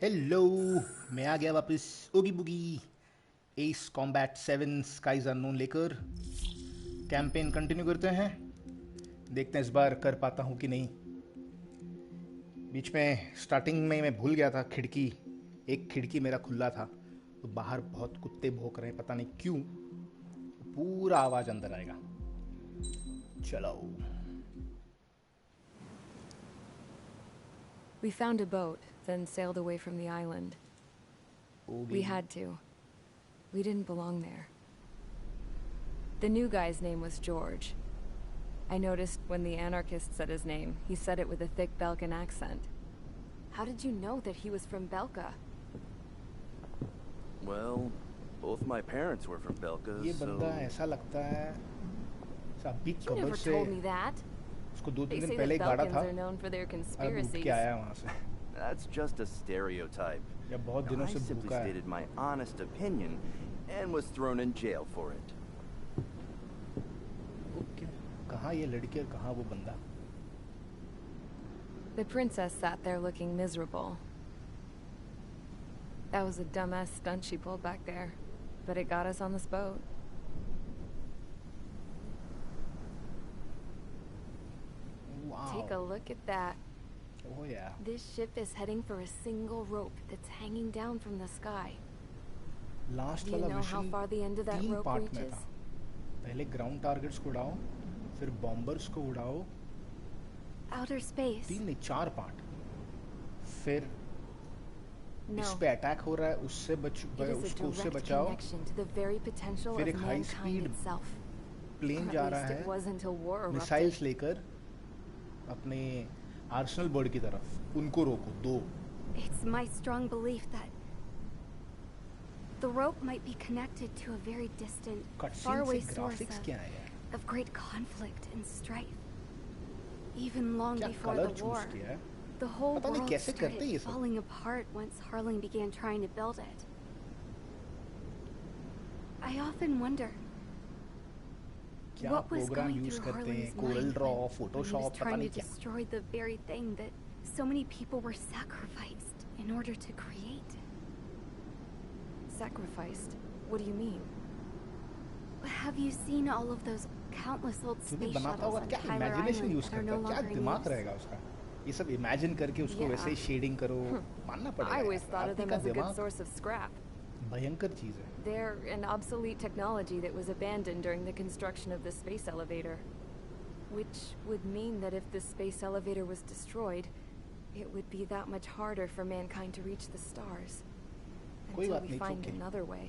Hello, मैं आ गया वापस ओगी बुगी एस कॉम्बैट 7 स्काइज अननोन लेकर। कैंपेन कंटिन्यू करते हैं, देखते हैं इस बार कर पाता हूँ कि नहीं। बीच में स्टार्टिंग में मैं भूल गया था खिड़की, एक खिड़की मेरा खुला था, तो बाहर बहुत कुत्ते भौंक रहे हैं, पता नहीं क्यों। पूरा आवाज़ अंदर आएगा। चलो। We found a boat, then sailed away from the island. Oggy. We had to. We didn't belong there. The new guy's name was George. I noticed when the anarchist said his name, he said it with a thick Balkan accent. How did you know that he was from Belka? Well, both my parents were from Belka, ये so... बंदा ऐसा लगता है अभी You कब्र never से told me that. उसको They 2-3 दिन say पहले that ही गाड़ा Belkans था are known for their और उठ conspiracies. के आया वहाँ से। That's just a stereotype. या बहुत दिनों I से simply भूखा है। stated my honest opinion and was thrown in jail for it. Okay, कहाँ ये लड़की और कहाँ वो बंदा? The princess sat there looking miserable. That was a dumbass stunt she pulled back there, but it got us on this boat. Wow. Take a look at that. ओह या। This ship is heading for a single rope that's hanging down from the sky. Last Do you वाला know how mission far the end of that 3 rope part में reaches? था। पहले ground targets को उड़ाओ, फिर bombers को उड़ाओ, Outer space. 3 नहीं 4 पार्ट। फिर No. इस पे अटैक हो रहा है, उससे It is a उसको उससे direct बचाओ। connection to the very potential फिर of एक high mankind speed itself. Plane Or जा at रहा least it है was until war erupted. Missiles लेकर अपने आर्सेनल बोर्ड की तरफ। उनको रोको। 2 It's my strong belief that the rope might be connected to a very distant, cutscene faraway से source ग्राफिक्स क्या है? of great conflict and strife. Even long क्या before colour the war, choose किया है? the whole पता नहीं world कैसे करते ये started सब। falling apart once Harling began trying to build it. I often wonder क्या what was program going use through करते हैं? Harling's Corel mind draw, when he Photoshop, was पता trying नहीं to क्या। destroy the very thing that so many people were sacrificed in order to create. Sacrificed? What do you mean? Have you seen all of those countless old जो भी space बनाता shuttles होगा on क्या Tyler imagination Island use that are करता no है? क्या longer in दिमाग use? रहेगा उसका? ये सब इमेजिन करके उसको Yeah. वैसे ही शेडिंग करो, मानना पड़ेगा। I always यार, thought of आदमी them का as a good दिमाग source of scrap. भयंकर चीज है। They're an obsolete technology that was abandoned during the construction of the space elevator. Which would mean that if the space elevator was destroyed, it would be that much harder for mankind to reach the stars. कोई Until बात we नहीं, find it's okay. another way.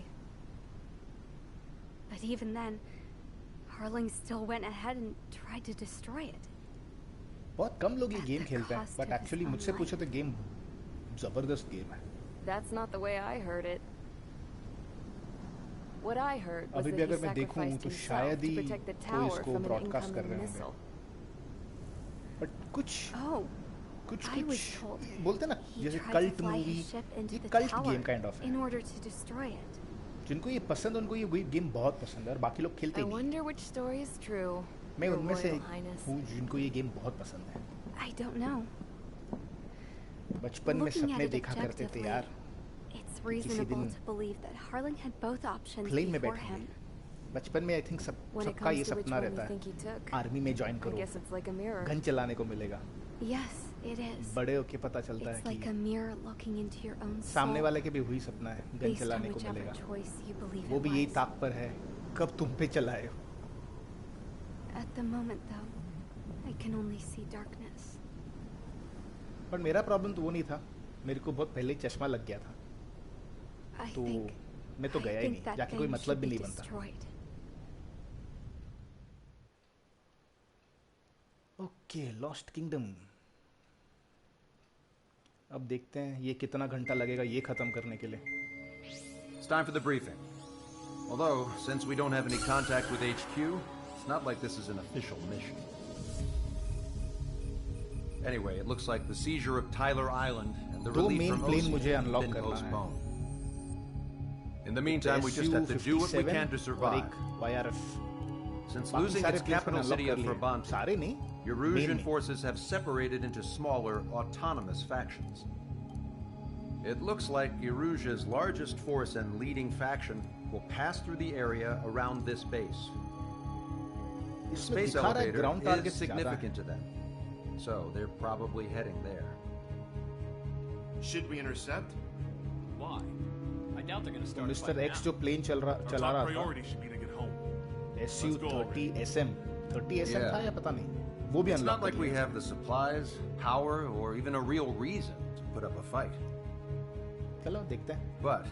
But even then, Harling still went ahead and tried to destroy it. बहुत कम लोग ये At game the खेलते हैं, cost but of his actually own मुझसे life. पूछो तो गेम जबरदस्त गेम है। That's not the way I heard it. What I heard was अभी that भी he अगर मैं देखूं sacrificed तो himself शायद to ही protect the कोई tower इसको from an ब्रॉडकास्ट कर incoming रहे missile. होंगे। बट कुछ Oh, कुछ I was कुछ told बोलते ना, he जैसे tried to cult fly movie, his ship into ये the cult tower game kind of in है। order to destroy it. जिनको ये पसंद, उनको ये गेम बहुत पसंद है और बाकी लोग खेलते I ही नहीं। wonder which story is true. मैं Your उनमें से Royal Highness. हूँ जिनको ये गेम बहुत पसंद है। I don't know. बचपन में Looking at सपने it देखा करते थे objectively, यार। it's किसी reasonable दिन to believe that Harling had both options plane में before बैठेंगे। him. बचपन में आई थिंक When it सबका ये comes to which सपना one you रहता think he है, took, आर्मी में ज्वाइन I करो, guess it's like a mirror. Gun चलाने को मिलेगा। Yes, it is. बड़े होके पता चलता है It's like a कि mirror looking into your own सामने soul, वाले के भी वही सपना है, गन based on चलाने को whichever मिलेगा। choice you believe वो it भी यही was. ताक पर है कब तुम पे चलाए हो। At the moment, though, I can only see darkness. पर मेरा प्रॉब्लम तो वो नहीं था, मेरे को बहुत पहले चश्मा लग गया था, I तो think मैं तो गया ही नहीं, that जाके कोई thing मतलब should भी be नहीं बनता। destroyed. Okay, lost kingdom. अब देखते हैं ये कितना घंटा लगेगा ये खत्म करने के लिए। It's time for the briefing. Although, since we don't have any contact with HQ, it's not like this is an official mission. Anyway, it looks like the seizure of Tyler Island and the दो relief main from plane Oslo मुझे have unlock been करना है। postponed. In the meantime, we just have to do what we can to और survive. एक YRF। Since बाकी losing सारे its planes capital मैंने city unlock of कर लिए। Brabant, सारे नहीं, Eurasian main में। forces have separated into smaller, autonomous factions. It looks like Erusia's largest force and leading faction will pass through the area around this base. The इसमें space दिखा रहा है elevator ground is targets ज्यादा significant है. to them, so they're probably heading there. Should we intercept? Why? I doubt they're gonna तो start a mister fight x now. जो plane चला Our रहा top था priority should be to get home. SU-30 SM 30 SM Yeah. था या पता नहीं, वो भी It's unlock not like we have the supplies, power, or even a real reason to put up a fight. चलो देखते हैं. But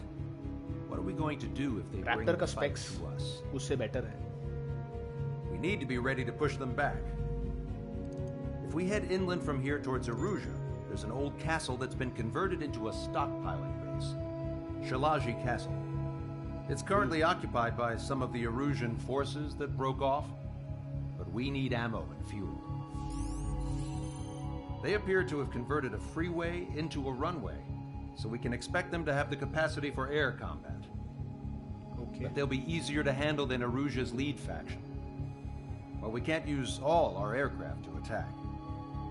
what are we going to do if they bring Raptor the का fight specs to us? उससे better है. We need to be ready to push them back. If we head inland from here towards Erusia, there's an old castle that's been converted into a stockpiling base. Shilaji Castle. It's currently occupied by some of the Erusian forces that broke off, but we need ammo and fuel. They appear to have converted a freeway into a runway, so we can expect them to have the capacity for air combat. Okay. But they'll be easier to handle than Erusia's lead faction. While we can't use all our aircraft to attack,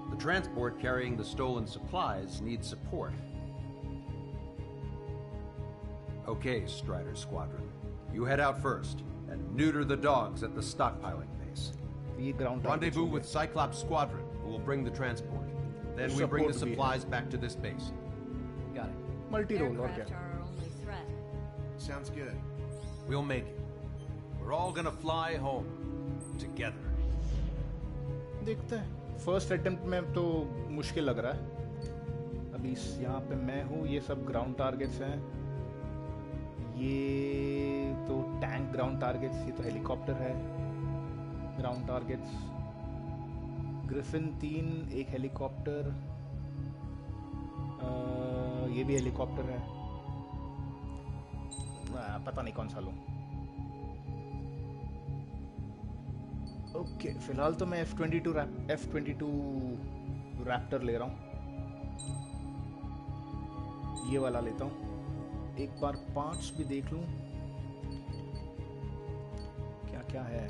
the transport carrying the stolen supplies needs support. Okay, Strider Squadron. You head out first and neuter the dogs at the stockpiling base. ये ground Rendezvous with Cyclops Squadron, who will bring the transport. Then we bring the Support भी है. supplies back to this base. Got it. Multi role और Aircraft क्या. are our only threat. Sounds good. We'll make it. We're all gonna fly home. Together. देखते हैं. First attempt में तो मुश्किल लग रहा है. अभी यहाँ पे मैं हूँ, ये सब ग्राउंड टारगेट्स हैं. ये तो टैंक ग्राउंड टारगेट्स, ये तो हेलीकॉप्टर है ग्राउंड टारगेट्स. ग्रिफिन 3 एक हेलीकॉप्टर, ये भी हेलीकॉप्टर है. पता नहीं कौन सा लूँ. ओके, फिलहाल तो मैं F-22 रैप्टर ले रहा हूँ. ये वाला लेता हूँ. एक बार पार्ट्स भी देख लूँ क्या क्या है.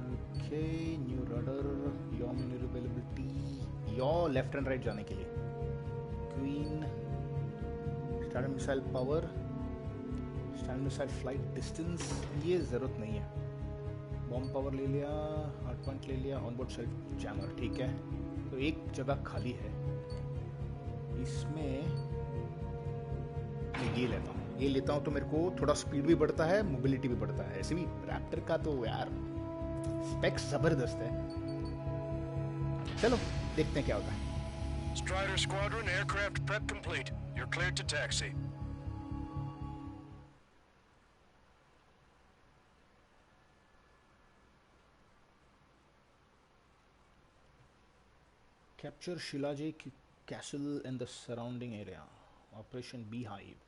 Okay, new rudder, your manoeuvrability, your left and right जाने के लिए. Queen, standard missile power, standard missile flight distance, ये ज़रूरत नहीं है. बॉम्ब पावर ले लिया, हार्ड पॉइंट ले लिया, ऑनबोर्ड सेल्फ जैमर. ठीक है, तो एक जगह खाली है. इसमें मैं ये लेता हूँ. ये लेता हूँ तो मेरे को थोड़ा स्पीड भी बढ़ता है, मोबिलिटी भी बढ़ता है. ऐसे भी रैप्टर का तो यार स्पेक्स जबरदस्त है. चलो देखते हैं क्या होता है. Strider Squadron, aircraft prep complete. You're cleared to taxi. Capture Shilaji Castle and the surrounding area. Operation Beehive.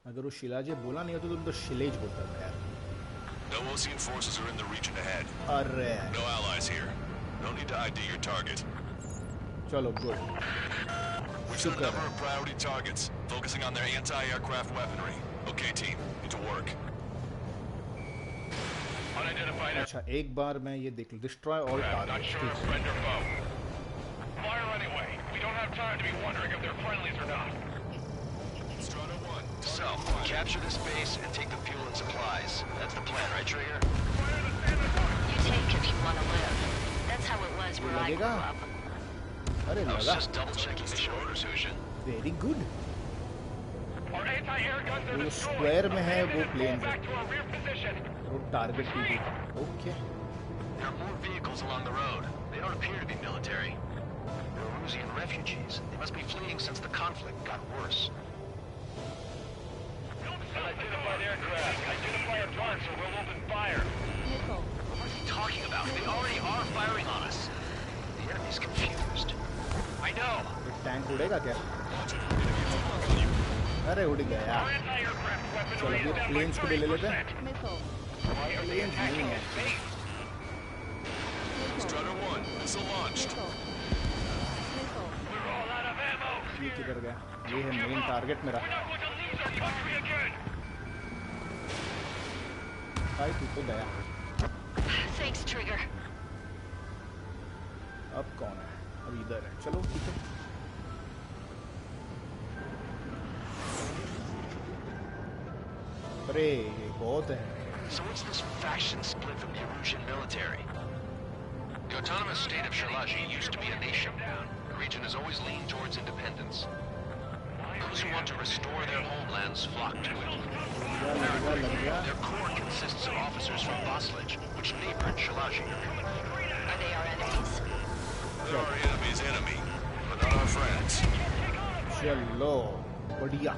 अगर वो शिलाजे बोला नहीं होता तो शिलेज बोलता था यार. No Osean forces are in the region ahead. अरे No allies here. No need to ID your target. चलो good. We've set a number of priority targets, focusing on their anti-aircraft weaponry. Okay, team, get to work. Unidentified. अच्छा, एक बार मैं ये देख लूँ. Destroy all Not targets. sure if friend or foe. Fire anyway. We don't have time to be wondering if they're friendlies or not. Strata 1. So, capture this base and take the fuel and supplies. That's the plan, right, Trigger? You take if you want to live. That's how it was where I grew लगेगा. up. अरे I was लगा. just double-checking the orders, Hushin. Very good. Our anti-air guns are वो destroyed. Square में है वो plane. Back to our rear position. वो target भी. Okay. There are more vehicles along the road. They don't appear to be military. They're Erusian refugees. They must be fleeing since the conflict got worse. Unidentified aircraft. Identify at once or we'll open fire. What are you talking about? They already are firing on us. The enemy's confused. I know. Tank उड़ेगा क्या? अरे उड़ गया यार. Our anti-aircraft weaponry चलो is ये down by planes को भी ले लेते हैं. 30%. प्लेन्स नहीं है. Strutter 1, missile launched. We're all out of ammo. ये किधर गया? ये है मेन टारगेट मेरा. We're not going to lose our country again. भाई तू तो गया. Thanks, Trigger. अब कौन है? अब इधर है, चलो ठीक है। अरे ये बहुत है। So what's this faction split from the Erusian military? The autonomous state of Shalaji used to be a nation. The region has always leaned towards independence. Those who want to restore their homelands flock to it. Their core consists of officers from Boslage, which neighbored Shalaji. Are they our enemies? They're our enemy's enemy, but not our friends. चलो बढ़िया।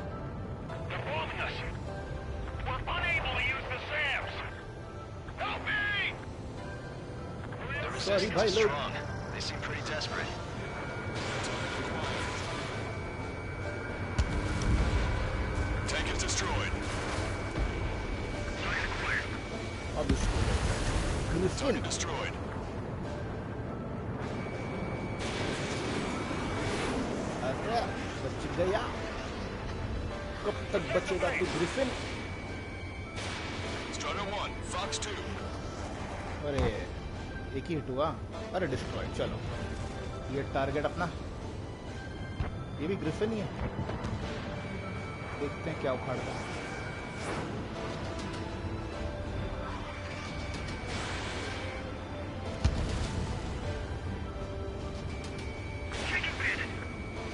Sorry, bhai, look. They seem pretty desperate. Tank is destroyed. Target destroyed. अरे बच गया। कब तक बचेगा तू Griffin? Strider 1, Fox 2. अरे एक ही हिट हुआ। अरे डिस्ट्रॉय। चलो ये टारगेट अपना, ये भी ग्रिफिन ही है। देखते हैं क्या उखाड़ता है।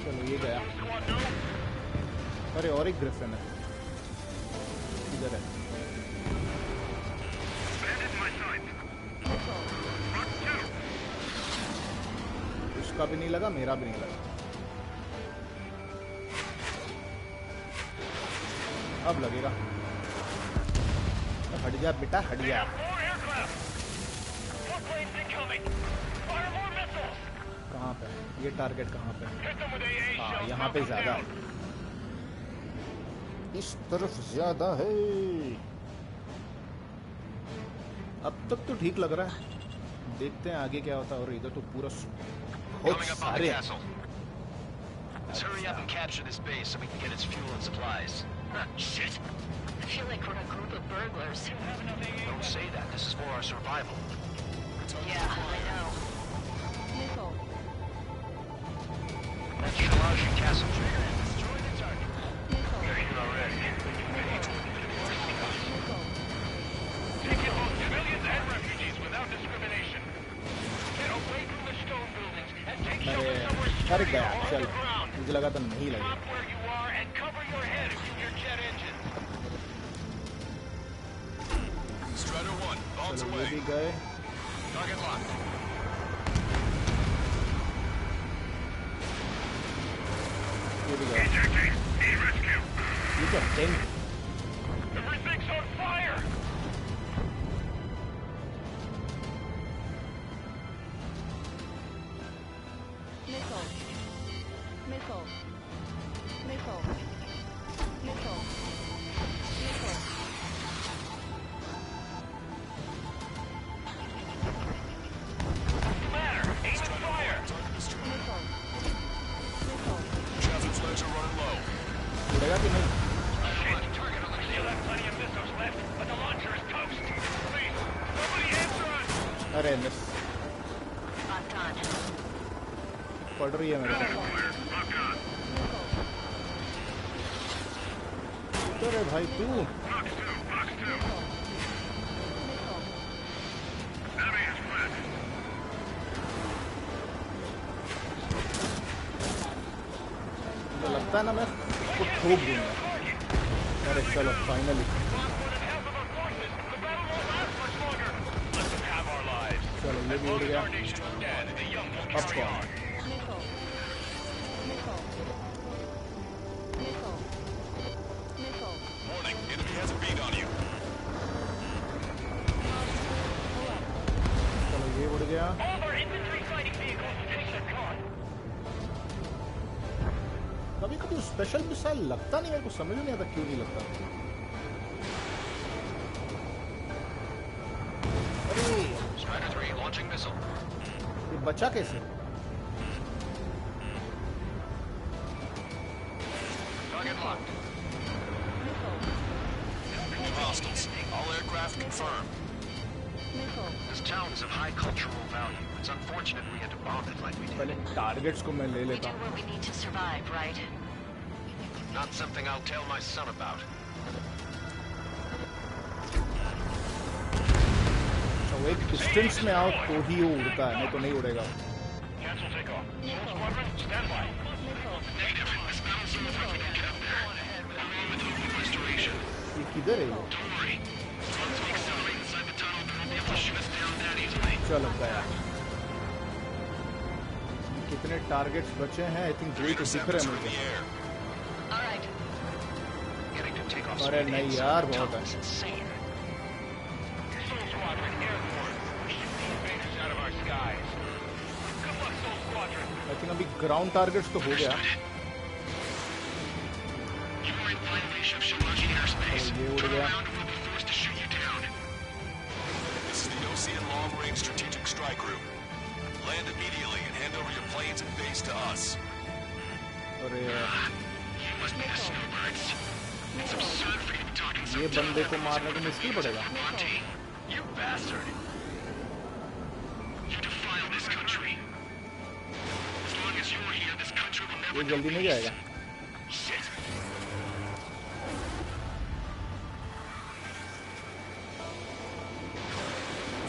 चलो ये गया। अरे और एक ग्रिफिन है इधर है। उसका भी नहीं लगा, मेरा भी नहीं लगा। अब लगेगा। हट जा बेटा, हट जा। कहाँ पे ये टारगेट? कहाँ पे? हाँ यहाँ पे ज्यादा है, इस तरफ ज्यादा है। अब तक तो ठीक लग रहा है, देखते हैं आगे क्या होता है। और इधर तो पूरा Coming up on the castle. Let's hurry up and capture this base so we can get its fuel and supplies. Shit. I feel like we're a group of burglars. Don't say that. This is for our survival. Yeah, I know. That's Shalaji Castle. Destroy the target. They're here already. Taking both civilians and refugees without discrimination. Get away from the stone buildings and take shelter somewhere अरे secure गया। on चल the ground. मुझे लगा तो नहीं लगेगा। Stop where you are and cover your head if you hear jet engines. Strider 1, bombs चलो ये away. भी गए। Target locked. ये भी गया। ये क्या टैंक? Everything's on fire. उड़ेगा कि नहीं? अरे मिस पड़ रही है मेरे को। अरे भाई तू तो लगता है ना मैं उसको ठोक दूंगा। अरे चलो फाइनली चलो ये भी उड़ गया। अब कौन? Warning, enemy has a bead on you. चलो ये उड़ गया। कभी कभी स्पेशल मिसाइल लगता नहीं, मेरे को समझ नहीं आता क्यों नहीं लगता। अरे Strider 3 launching missile. ये बचा कैसे? Target locked. Hostiles. All aircraft confirmed. This town is of high cultural value. It's unfortunate we had to bomb it like we did. पहले टारगेट्स को मैं ले We लेता do हूँ. what we need to survive, right? Not something I'll tell my son about. तो वो एक distance में आओ तो ही वो उड़ता है, नहीं तो नहीं उड़ेगा. Cancel takeoff. Soul Squadron, stand by. Negative. This mountain seems like we can get up there. Along with hope of restoration. ये किधर है ये? Don't worry. Once we accelerate inside the tunnel, they won't be able to shoot us down that easily. चल गया. कितने targets बचे हैं? I think 2 ही तो दिख रहे हैं मुझे. All right. Getting to takeoff अरे speed नहीं inside यार, the बहुत tunnel is है. insane. Soul Squadron, airborne. Pushing the invaders out of our skies. Good luck, Soul Squadron. I think अभी ग्राउंड टारगेट्स तो हो गया. You are in violation of Shalaji airspace. ये उड़ Turn गया. around or we'll be forced to shoot you down. This is the OCN Long Range Strategic Strike Group. Land immediately and hand over your planes and base to us. अरे You must be the snowbirds. It's absurd for you to be talking so ये tough. बंदे को मारने को मुश्किल पड़ेगा. Monty, you bastard. You defile this country. As long as you're here, this country will never ये जल्दी नहीं जाएगा. Shit.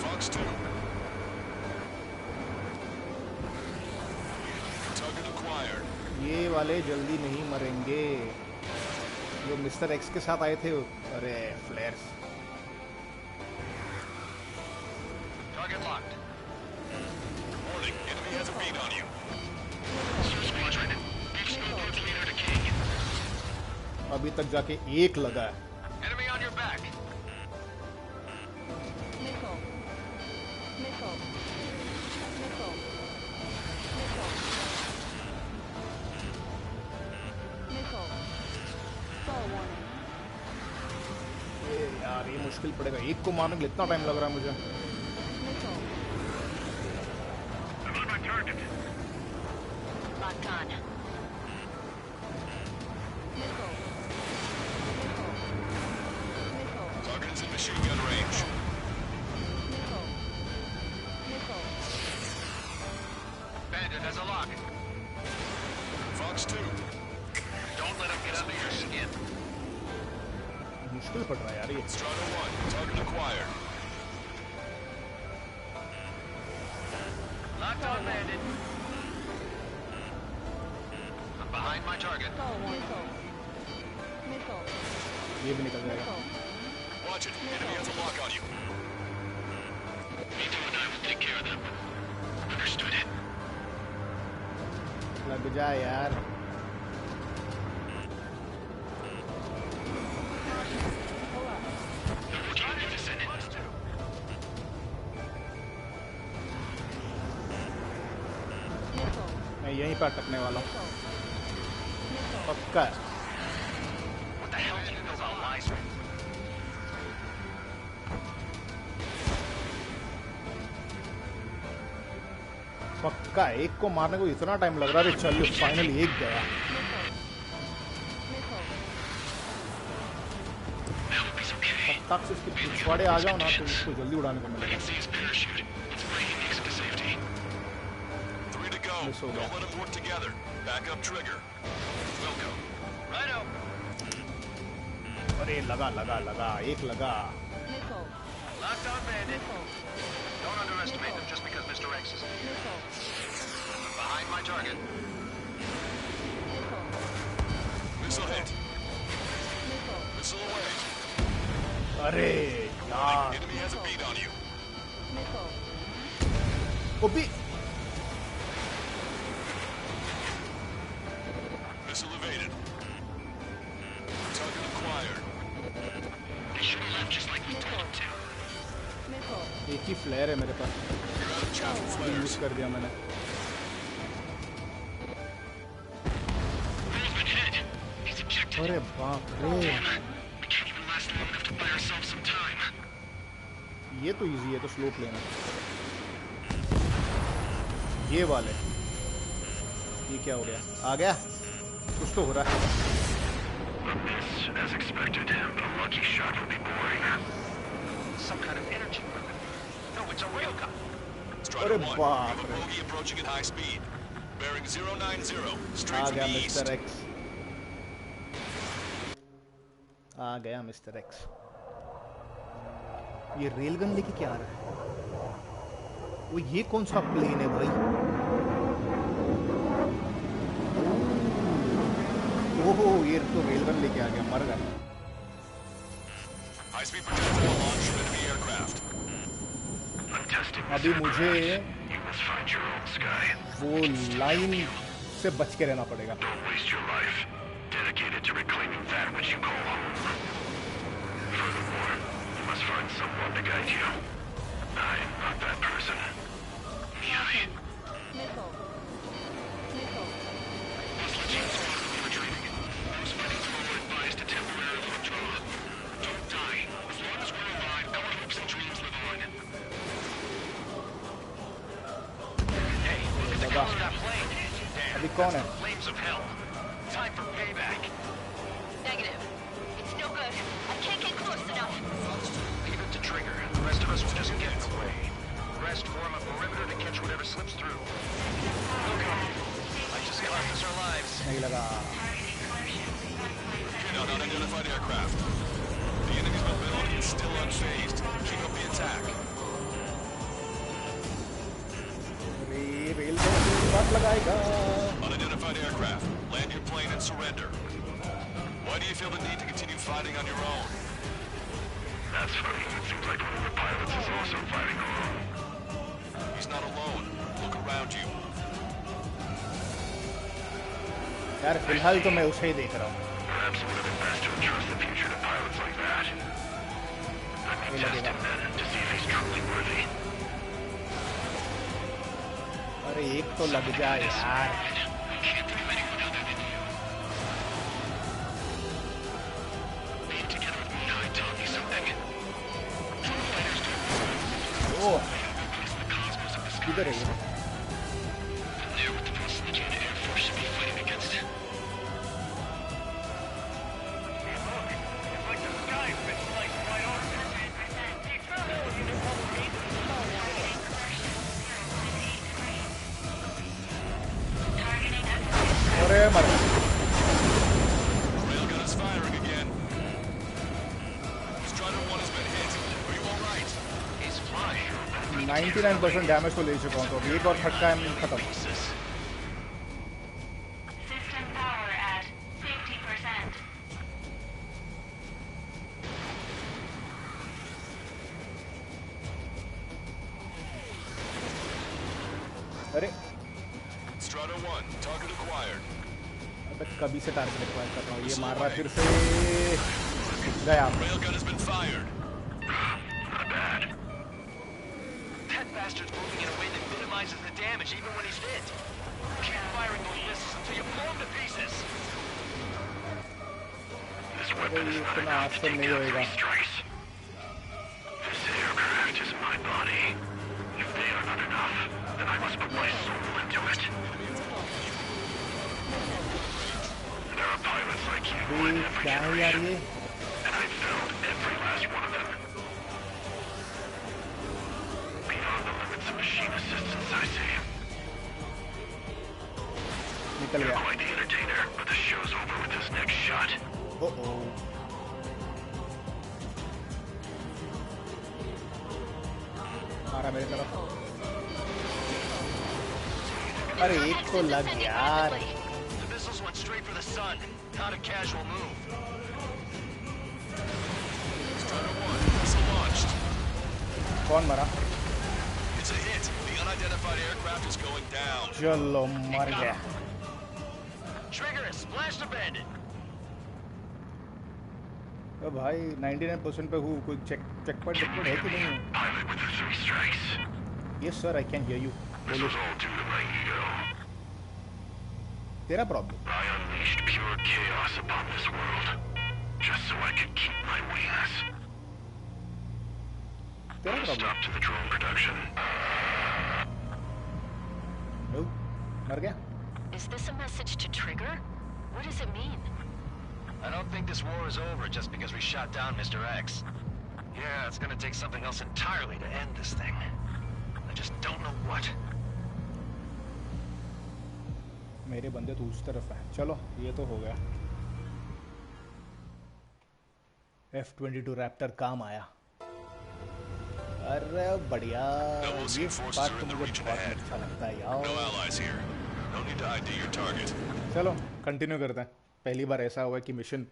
Fox 2. Target acquired. ये वाले जल्दी नहीं मरेंगे. जो मिस्टर एक्स के साथ आए थे. अरे फ्लेयर्स. Target locked. Warning, enemy has a beat on you. Soul Squadron, beef snowbirds leader to King. अभी तक जाके एक लगा है. Enemy on your back. ये यार ये मुश्किल पड़ेगा. एक को मारने के लिए इतना टाइम लग रहा है मुझे. I'm on my target. Locked on. Target is in machine gun range. Bandit has a lock. Fox 2. Don't let him get under your skin. मुश्किल पड़ रहा है यार ये. Strata 1. Target acquired. Locked on, Bandit. I'm behind my target. ये भी निकल जाएगा. Watch it. Enemy has a lock on you. Vito and I will take care of them. Understood it. लग जा यार. They're working with us in it. मैं यहीं पर अटकने वाला हूँ. पक्का है. What the hell do you know about Liza? पक्का है. एक को मारने को इतना टाइम लग रहा है. चलिए फाइनली एक गया. I hope he's okay. तब तक से इसके पिछवाड़े आ जाओ ना तो उसको जल्दी उड़ाने को I मिलेगा. can see his parachute. It's breaking next to safety. 3 to go. Miss over. Don't let them work together. Back up trigger. Wilco. Righto. अरे लगा लगा लगा. एक लगा. Locked on, Bandit. Don't underestimate them just because Mr. X is here. Behind my target. Missile hit. Missile away. अरे यार. Enemy has a beat on you. वो भी. Missile evaded. Target acquired. They should have left just like we told them to. एक ही flare है मेरे पास. You're out of chaff use flares. कर दिया मैंने. Who's been hit? He's ejected. अरे बाप रे. Damn it. We can't even last long enough to buy ourselves some time. ये तो इजी है. तो स्लो प्लेन है. ये वाले. ये क्या हो गया? आ गया. कुछ तो हो रहा है. This, as expected, a lucky shot would be boring. Some kind of energy weapon. it's a railgun. Strider 1, you बाप have a रे। bogey approaching at high speed. Bearing 090, straight आ from गया the east. मिस्टर एक्स, आ गया mister x. ये railgun लेके क्या आ रहा है? वो ये कौन सा प्लेन है भाई? ओहो, ये तो रेलगन लेके आ गया, मर गया। High speed projectile launch from enemy aircraft. अभी मुझे वो लाइन से बच के रहना पड़ेगा। Don't waste your life. Dedicated to reclaiming that which you call home. Furthermore, you must find someone to guide you. I am not that person. Yui. Nickel. Nickel. Those Legion's infiltrating. Those fighting forward advised to temporarily withdraw. Don't die. As long as we're alive, our hopes and dreams live on. Hey, look at the color of that plane. अभी कौन है? Flames of hell. Time for payback. Negative. It's no good. I can't get close enough. Leave it to Trigger. The rest of us will just get in the way. Rest form a perimeter to catch whatever slips through. We'll come. Might just cost us our lives. नहीं लगा। Pin on unidentified aircraft. The enemy's mobility is still unfazed. Keep up the attack. Railgun से बात लगाएगा। Unidentified aircraft. Land your plane and surrender. Why do you feel the need to continue fighting on your own? That's funny. It seems like one of the pilots is also fighting alone. He's not alone. Look around you. यार फिलहाल तो मैं उसे ही देख रहा हूँ। Perhaps it would have been best to entrust the future to pilots like that. Let me test him then, to see if he's truly worthy. अरे एक तो लग जाए यार। I can't think of anyone other than you. Being together with Munai taught me something. True fighters do. Oh, The cosmos of the sky. किधर है ये? And they're what the most legit Air Force should be fighting against. Hey, look. It's like the sky's been sliced right open. अरे मर। Railgun is firing again. Strider 1 has been hit. Are you all right? He's flying. 99% damage तो ले चुका हूँ, तो अब एक और फटका है खत्म। System power at 50%. अरे Strider 1, target acquired. अबे कभी से टारगेट एक्वायर कर रहा हूँ, ये मार रहा है फिर से। गया। Railgun has been fired. Not bad. That bastard's moving in a way that minimizes the damage even when he's hit. Keep firing those missiles until you blow him to pieces. This weapon is not enough to take down 3 strikes. This aircraft is my body. If they are not enough, then I must put my soul into it. There are pilots like you in every क्या है यार generation, ये? and I've found every last one of them. Beyond the limits of machine assistance, I see. निकल You're गया। quite the entertainer, but the show's over with this next shot. ओह, आ रहा मेरी तरफ। अरे एक तो लग यार। The missiles went straight for the sun. Not a casual move. Strider 1, missile launched. कौन मरा? It's a hit. The unidentified aircraft is going down. चलो मर गया। Trigger is splashed abandoned. तो भाई 99% पे हूँ, कोई चेक पॉइंट है कि नहीं? Pilot with the 3 strikes. Yes sir, I can hear you. This बोलो। was all due to my ego. तेरा problem. I unleashed pure chaos upon this world, just so I could keep my wings. तेरा Put a problem. stop to the drone production. No, मर गया। Is this a message to Trigger? What does it mean? I don't think this war is over just because we shot down Mr. X. Yeah, it's gonna take something else entirely to end this thing. just don't know what. मेरे बंदे तो उस तरफ हैं. चलो ये तो हो गया. F-22 रैप्टर काम आया. अरे बढ़िया. ये बात तो मुझे बहुत अच्छा लगता है यार. No allies here. No need to ID your target. चलो कंटिन्यू करते हैं. पहली बार ऐसा हुआ कि मिशन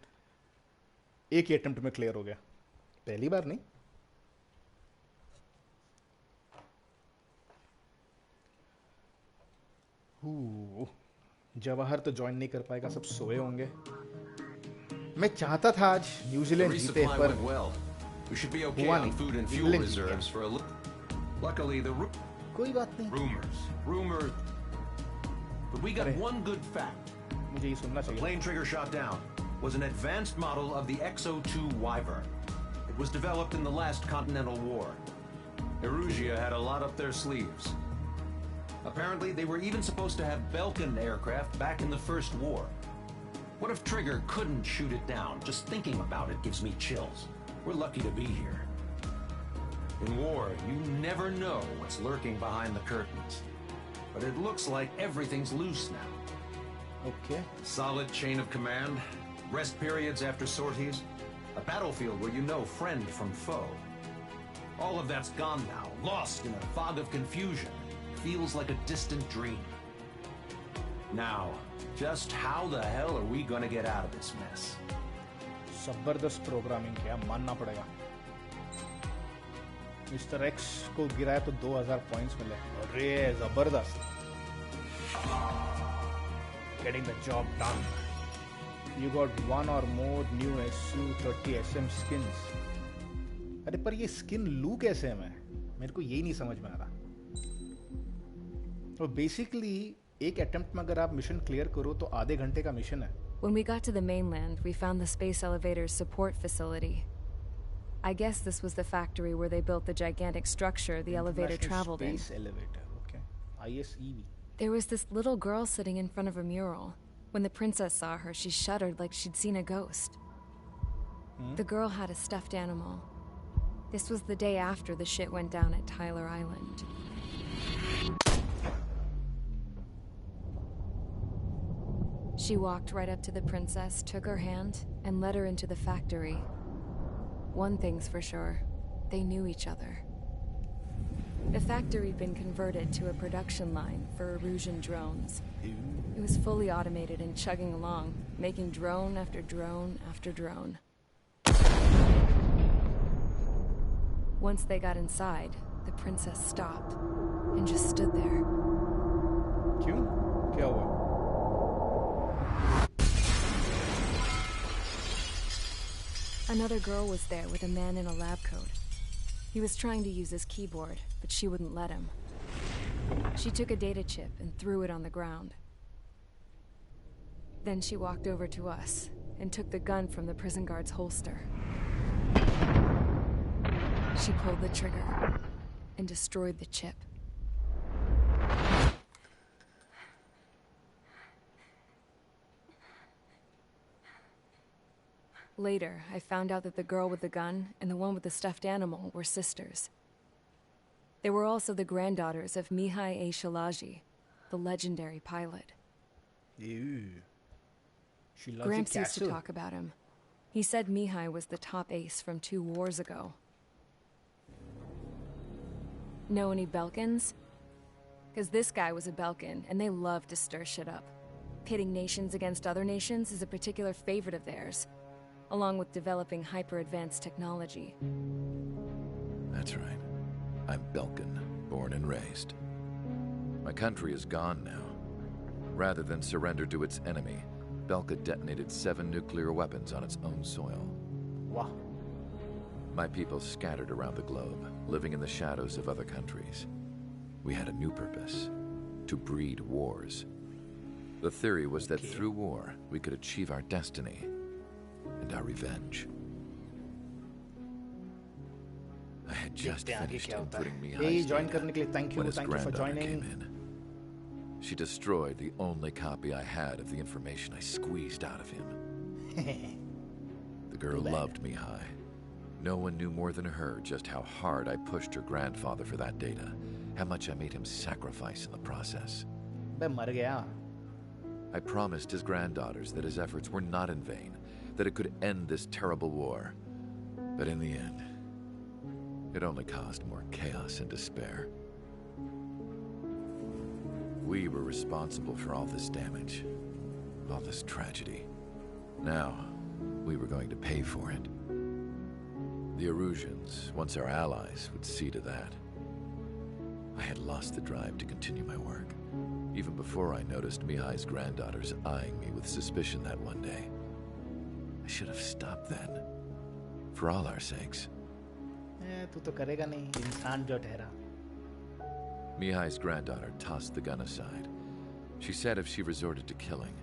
एक ही अटेम्प्ट में क्लियर हो गया. पहली बार नहीं. जवाहर तो ज्वाइन नहीं कर पाएगा. सब सोए होंगे. मैं चाहता था आज न्यूजीलैंड जीते पर We should be okay हुआ on नहीं. food and fuel New Zealand Jeet reserves for a luckily the गया. कोई बात नहीं. rumors. But we got अरे. one good fact. मुझे ये सुनना The चाहिए. plane Trigger shot down was an advanced model of the XO2 Wyvern. It was developed in the last Continental War. Erusia had a lot up their sleeves. Apparently, they were even supposed to have Belkin aircraft back in the First War. What if Trigger couldn't shoot it down? Just thinking about it gives me chills. We're lucky to be here. In war, you never know what's lurking behind the curtains. But it looks like everything's loose now. Okay. Solid chain of command, rest periods after sorties, a battlefield where you know friend from foe. All of that's gone now, lost in a fog of confusion. Feels like a distant dream. Now, just how the hell are we gonna get out of this mess? जबरदस्त programming किया, मानना पड़ेगा. Mister x को गिराया तो 2000 points मिले. अरे जबरदस्त. Getting the job done. You got one or more new SU-30 SM skins. अरे पर ये स्किन लू कैसे है? मेरे को यही नहीं समझ में आ रहा. तो बेसिकली एक अटेम्प्ट में अगर आप मिशन क्लियर करो तो आधे घंटे का मिशन है. When we got to the mainland, we found the space elevator's support facility. I guess this was the factory where they built the gigantic structure the elevator traveled in. Space elevator, okay. ISEV. There was this little girl sitting in front of a mural. When the princess saw her, she shuddered like she'd seen a ghost. The girl had a stuffed animal. This was the day after the shit went down at Tyler Island. She walked right up to the princess, took her hand, and led her into the factory. One thing's for sure, they knew each other. The factory'd been converted to a production line for Erusian drones. It was fully automated and chugging along, making drone after drone after drone. Once they got inside, the princess stopped and just stood there. क्यों? क्या हुआ? Another girl was there with a man in a lab coat. He was trying to use his keyboard, but she wouldn't let him. She took a data chip and threw it on the ground. Then she walked over to us and took the gun from the prison guard's holster. She pulled the trigger and destroyed the chip. Later, I found out that the girl with the gun and the one with the stuffed animal were sisters. They were also the granddaughters of Mihai A. Shalaji, the legendary pilot. Ew. Gramps used to talk about him. He said Mihai was the top ace from 2 wars ago. Know any Belkins? Because this guy was a Belkin, and they love to stir shit up. Pitting nations against other nations is a particular favorite of theirs, along with developing hyper-advanced technology. That's right. I'm Belkin, born and raised. My country is gone now. Rather than surrender to its enemy, Belka detonated 7 nuclear weapons on its own soil. Wow. My people scattered around the globe, living in the shadows of other countries. We had a new purpose: to breed wars. The theory was that through war, we could achieve our destiny and our revenge. I had just finished inputting Mihai's data when his granddaughter came in. She destroyed the only copy I had of the information I squeezed out of him. The girl loved Mihai. No one knew more than her just how hard I pushed her grandfather for that data, how much I made him sacrifice in the process. बे मर गया. I promised his granddaughters that his efforts were not in vain, that it could end this terrible war. But in the end, it only caused more chaos and despair. We were responsible for all this damage, all this tragedy. Now, we were going to pay for it. The Erusians, once our allies, would see to that. I had lost the drive to continue my work, even before I noticed Mihai's granddaughters eyeing me with suspicion that one day. I should have stopped then, for all our sakes. तू तो करेगा नहीं, इंसान जो ठहरा. Mihai's granddaughter tossed the gun aside. She said if she resorted to killing,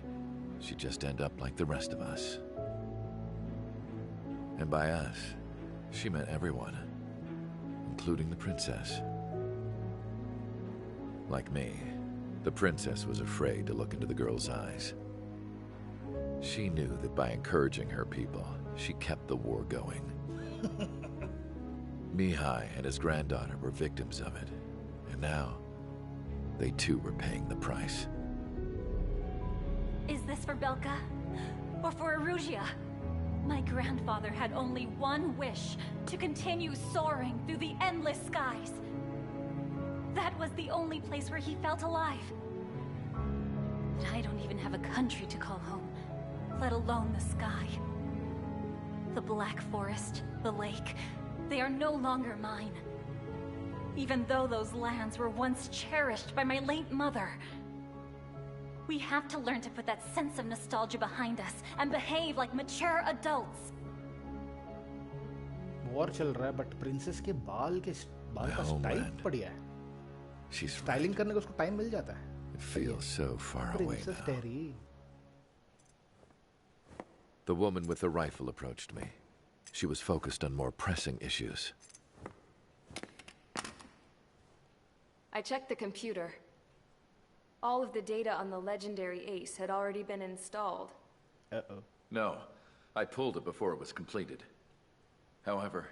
she'd just end up like the rest of us. And by us, she meant everyone, including the princess. Like me, the princess was afraid to look into the girl's eyes. She knew that by encouraging her people, she kept the war going. Mihai and his granddaughter were victims of it, and now they too were paying the price. Is this for Belka? Or for Erusia? My grandfather had only one wish, to continue soaring through the endless skies. That was the only place where he felt alive. But I don't even have a country to call home, let alone the sky. The Black Forest, the lake, they are no longer mine. Even though those lands were once cherished by my late mother. We have to learn to put that sense of nostalgia behind us and behave like mature adults. War चल रहा है, but princess के बाल का style बढ़िया है. Styling करने को उसको टाइम मिल जाता है. It feels so far away Princess now. Terry. The woman with the rifle approached me. She was focused on more pressing issues. I checked the computer. All of the data on the legendary ace had already been installed. Uh-oh. No, I pulled it before it was completed. However,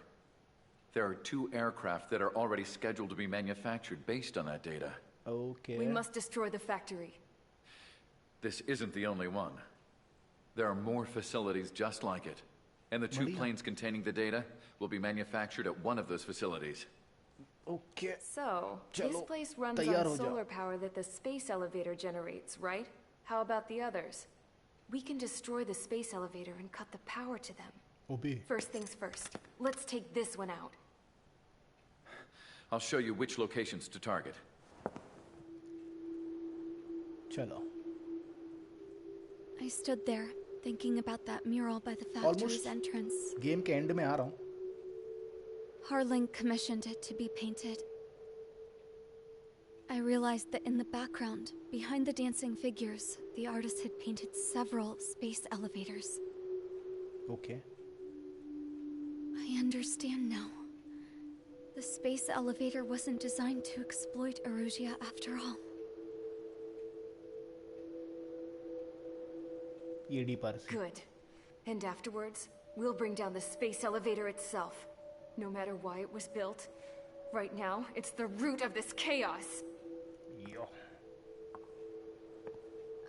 there are 2 aircraft that are already scheduled to be manufactured based on that data. Okay. We must destroy the factory. This isn't the only one. There are more facilities just like it. And the 2 planes containing the data will be manufactured at one of those facilities. Okay. So, this place runs on solar power that the space elevator generates, right? How about the others? We can destroy the space elevator and cut the power to them. Obey. First things first. Let's take this one out. I'll show you which locations to target. Chalo. I stood there, thinking about that mural by the factory's entrance. Game के end में आ रहा हूँ. Harling commissioned it to be painted. I realized that in the background, behind the dancing figures, the artist had painted several space elevators. Okay. I understand now. The space elevator wasn't designed to exploit Erusia after all. Good. And afterwards, we'll bring down the space elevator itself. No matter why it was built, right now, it's the root of this chaos. Yo.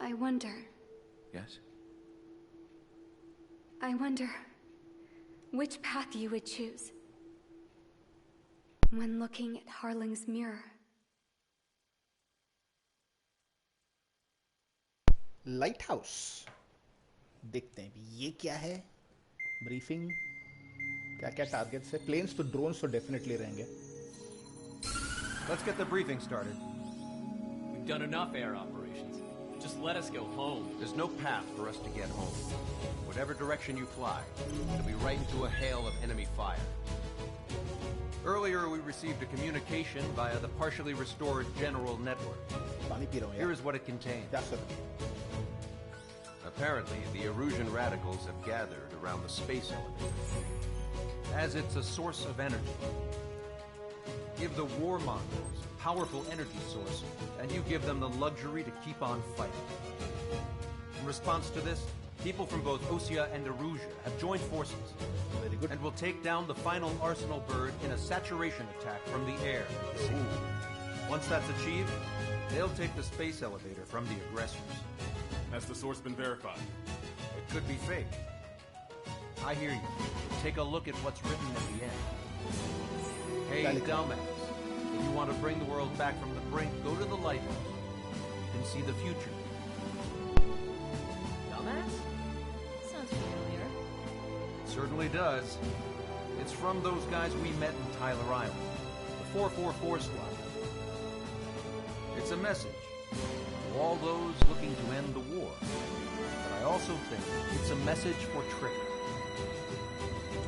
I wonder. Yes? I wonder which path you would choose when looking at Harling's mirror. Lighthouse. देखते हैं ये क्या है. Briefing. क्या-क्या targets है. Planes तो drones तो definitely रहेंगे. Let's get the briefing started. We've done enough air operations. Just let us go home. There's no path for us to get home. Whatever direction you fly, it'll be right into a hail of enemy fire. Earlier, we received a communication via the partially restored general network. Here is what it contains. Apparently, the Erusian radicals have gathered around the space elevator, as it's a source of energy. Give the warmongers a powerful energy source, and you give them the luxury to keep on fighting. In response to this, people from both Osea and Erusia have joined forces, and will take down the final arsenal bird in a saturation attack from the air. Once that's achieved, they'll take the space elevator from the aggressors. Has the source been verified? It could be fake. I hear you. Take a look at what's written at the end. Hey, dumbass. If you want to bring the world back from the brink, go to the lighthouse and see the future. Dumbass? Sounds familiar. It certainly does. It's from those guys we met in Tyler Island, the 444 squad. It's a message to all those looking to end the war. But I also think it's a message for Trigger.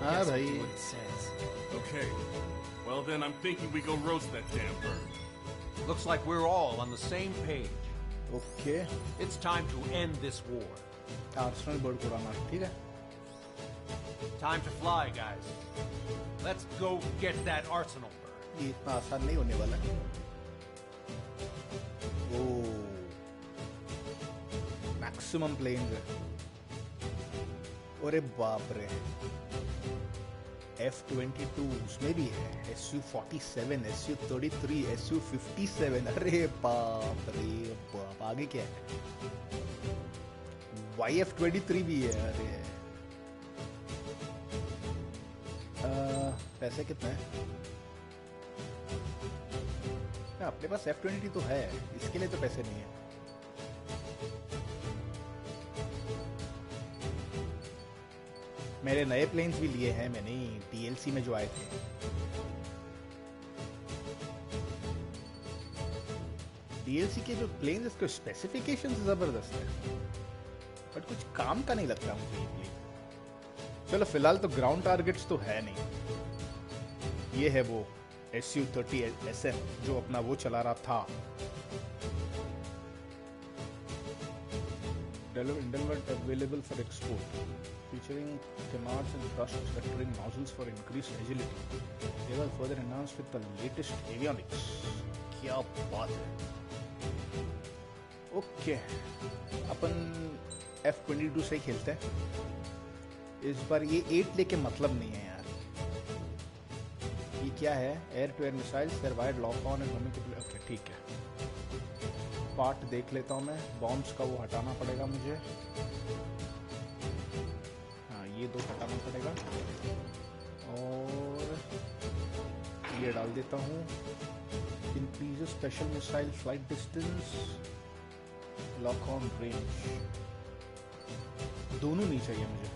Yes, What it says. Okay. Well then, I'm thinking we go roast that damn bird. Looks like we're all on the same page. Okay. It's time to end this war. Arsenal bird को उड़ाना, ठीक है? Time to fly, guys. Let's go get that arsenal bird. ये इतना आसान नहीं होने वाला है। ओह, मैक्सिमम प्लेन्स है। अरे बाप रे। F-22 उसमें भी है, SU-47, SU-33, SU-57, अरे बाप रे बाप, आगे क्या है? YF-23 भी है, अरे पैसे कितने हैं? अपने पास F-22 तो है, इसके लिए तो पैसे नहीं है। मेरे नए प्लेन्स भी लिए हैं मैंने DLC में जो आए थे। DLC के जो प्लेन्स इसके स्पेसिफिकेशंस जबरदस्त है, बट कुछ काम का नहीं लगता मुझे ये प्लेन। चलो फिलहाल तो ग्राउंड टारगेट्स तो है नहीं। ये है वो SU-30 SM जो अपना वो चला रहा था। Development available for export, featuring canards and thrust vectoring nozzles for increased agility. They were further enhanced with the latest avionics. क्या बात है? ओके, अपन F-22 से ही खेलते हैं। इस बार ये 8 लेके मतलब नहीं है यार। ये क्या है? Air to air missiles, there wide lock on and homing. Okay ठीक है, पार्ट देख लेता हूँ मैं। बॉम्ब्स का वो हटाना पड़ेगा मुझे। हाँ, ये 2 हटाना पड़ेगा और ये डाल देता हूँ। Increase special missile flight distance, lock on range, दोनों नहीं चाहिए मुझे।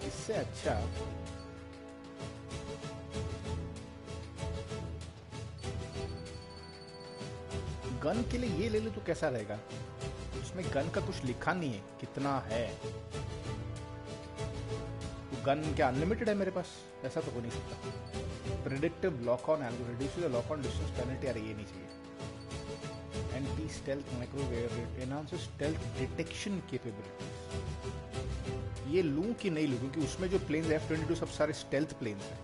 इससे अच्छा गन के लिए ये ले लो तो कैसा रहेगा? उसमें गन का कुछ लिखा नहीं है कितना है। तो गन क्या अनलिमिटेड है मेरे पास? ऐसा तो हो नहीं सकता। Predictive lock on algorithm reduces the lock on distance penalty. यार ये नहीं चाहिए। Anti stealth microwave enhances stealth detection capabilities. ये लूं कि नहीं लूं, क्योंकि उसमें जो प्लेन्स F-22 सब सारे स्टेल्थ प्लेन्स हैं।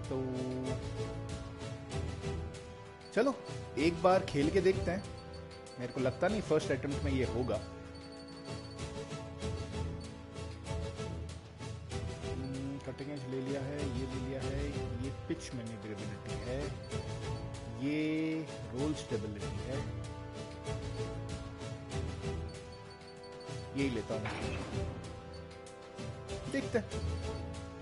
तो चलो एक बार खेल के देखते हैं। मेरे को लगता नहीं फर्स्ट अटेम्प्ट में ये होगा। कटिंग एज ले लिया है, ये ले लिया है, ये पिच मैनेवरेबिलिटी है, ये रोल स्टेबिलिटी है, यही लेता हूँ। देखते हैं,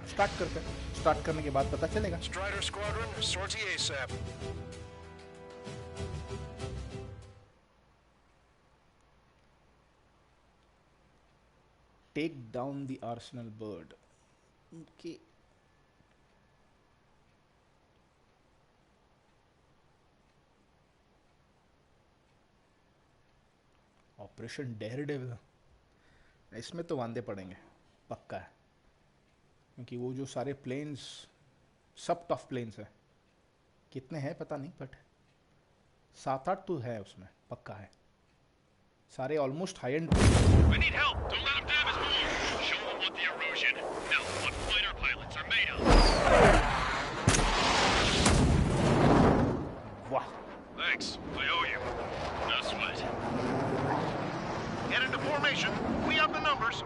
स्टार्ट करते हैं। स्टार्ट करने के बाद पता चलेगा। Strider Squadron, sortie ASAP. Take down the arsenal bird. Okay. Operation Daredevil, इसमें तो वांदे पड़ेंगे पक्का है, क्योंकि वो जो सारे प्लेन्स सब टफ प्लेन्स है। कितने हैं पता नहीं, बट 7-8 तो है उसमें, पक्का है। सारे almost high and. We need help. Don't let them damage more. Show them what the erosion, no, what fighter pilots are made of. वाह, Thanks. I owe you. No sweat. Get into formation. We have the numbers.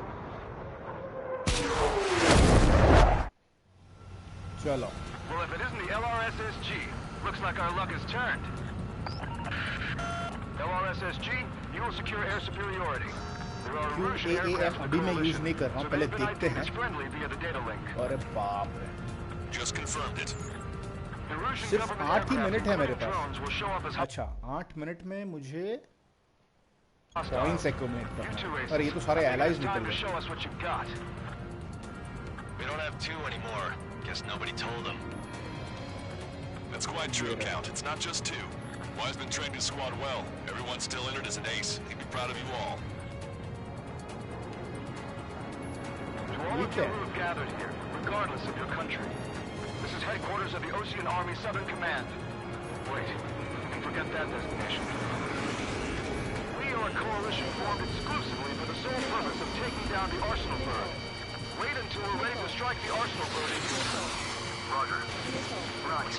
चलो. Well, if it isn't the LRSSG, looks like our luck has turned. LRSSG, you will secure air superiority. There are Russian aircraft in the use नहीं कर रहा हूँ, पहले देखते हैं. अरे बाप रे. Just confirmed it. सिर्फ 8 ही मिनट है मेरे पास. अच्छा, 8 मिनट में मुझे पॉइंट्स एक्यूमुलेट करना है. अरे ये तो सारे एलाइज निकल गए. We don't have two anymore. Guess nobody told them. That's quite true, Count. It's not just two. Wise been trained his squad well. Everyone's still entered as an ace. He'd be proud of you all. To all of you who have gathered here, regardless of your country, this is headquarters of the Ocean Army Southern Command. Wait, forget that designation. We are a coalition formed exclusively for the sole purpose of taking down the Arsenal bird. Wait until we're ready to strike the Arsenal bird in unison. Roger. Right.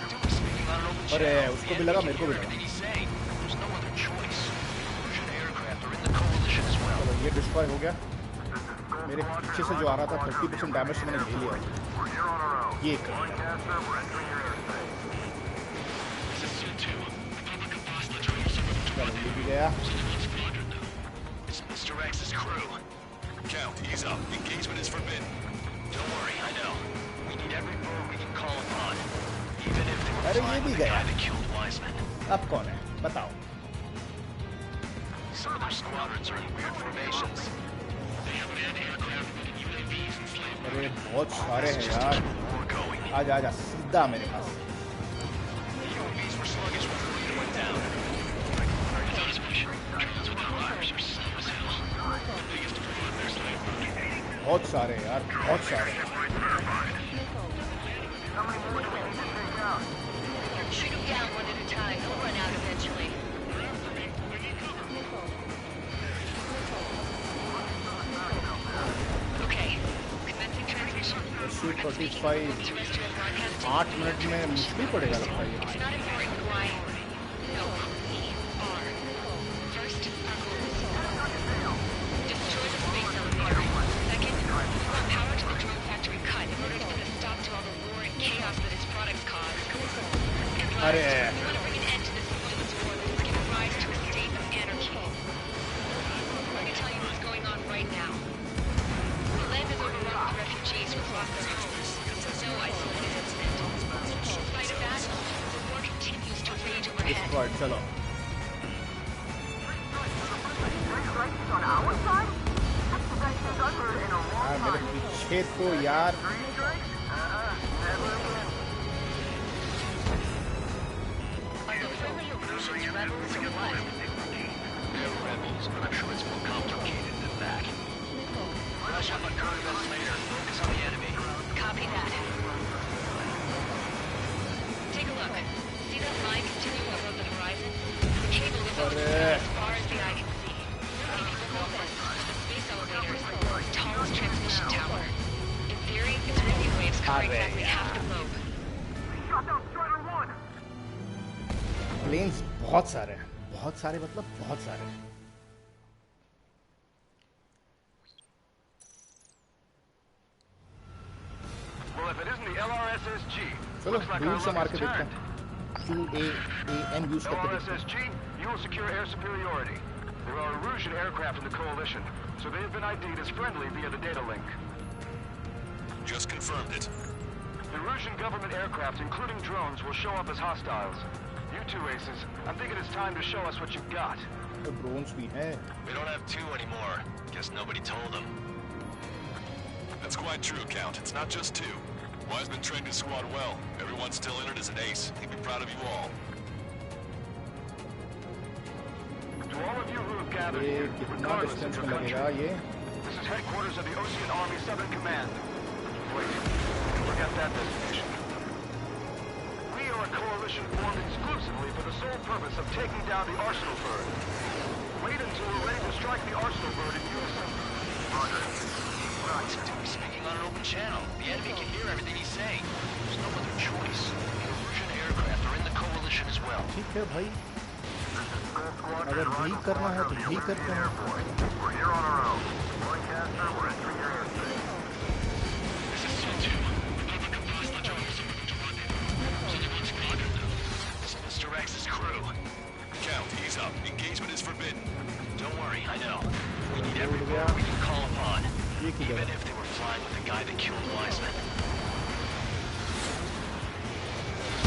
अरे उसको भी लगा, मेरे को भी लगा. चलो ये डिस्ट्रॉय हो गया. मेरे पीछे से जो आ रहा था 30% डैमेज मैंने ले लिया. ये चलो ये भी गया. Mr. X's crew. Count, ease up. Engagement is forbidden. Don't worry, I know. We need every bird we can call upon. Even if they were अरे ये flying भी with the गया. guy that killed Wiseman. अब कौन है बताओ. Some of their squadrons are in weird formations. They have anti-aircraft and UAVs enslaved. अरे बहुत सारे हैं यार. आजा आजा सीधा मेरे पास. The UAVs were sluggish when the leader went down. Without his mission, drones without fires are slow as hell. The biggest problem there's like बहुत सारे यार, बहुत सारे. Shoot them down one at a time. They'll run out eventually. Okay. Commencing transmission. SU-35 8 minute में मुश्किल पड़ेगा लगता है. It's not important who I am. No, we are. First, our goals. Destroy the space elevator. Second, we want power to the drone factory cut in order to put a stop to all the war and chaos that its products cause. And last, we want to bring an end to this pointless war that has given rise to a state of anarchy. I can tell you what's going on right now. The land is overrun with refugees who have lost their homes. No isolated incident. In spite of that, the war continues to rage overhead. Destroyed, चलो. यार मेरे पीछे तो यार. Rebels or what? They're rebels, but I'm sure it's more complicated than that. Rush up on Uncut later. Focus on the enemy. Copy that. Take a look. See that line continuing above the horizon? The cable goes up as far as the eye can see. Many people know this. The space elevator is the world's tallest transmission tower. In theory, its radio waves cover exactly half the globe. Planes बहुत सारे हैं. बहुत सारे मतलब बहुत सारे. Well, if it isn't the LRSSG, चलो looks like दूर our से luck मार has के देखते turned. हैं. QAAN यूज करके देखते हैं. LRSSG, you will secure air superiority. There are Russian aircraft in the coalition, so they have been ID'd as friendly via the data link. Just confirmed it. The Russian government aircraft, including drones, will show up as hostiles. You two aces, I'm thinking it's time to show us what you've got. तो drones भी हैं. We don't have two anymore. Guess nobody told them. That's quite true, Count. It's not just two. Wise been trained his squad well. Everyone's still entered as an ace. He'd be proud of you all. To all of you who have gathered ये here, कितना regardless of distance your में लगेगा country, ये? this is headquarters of the Ocean Army Southern Command. Wait, forget that designation. We are a coalition formed exclusively for the sole purpose of taking down the Arsenal bird. Wait until we're ready to strike the Arsenal bird in unison. Roger. Right, dude, he's speaking on an open channel. The enemy can hear everything he's saying. There's no other choice. The Russian aircraft are in the coalition as well. ठीक है भाई. अगर नहीं करना है तो नहीं करते हैं. We're here on our own. Lancaster, we're entering your airspace. This is 2-2. Republic of Bosnia, Heads up, engagement is forbidden. Don't worry, I know. We need everyone we can call upon, even if they were flying with the guy that killed Wiseman.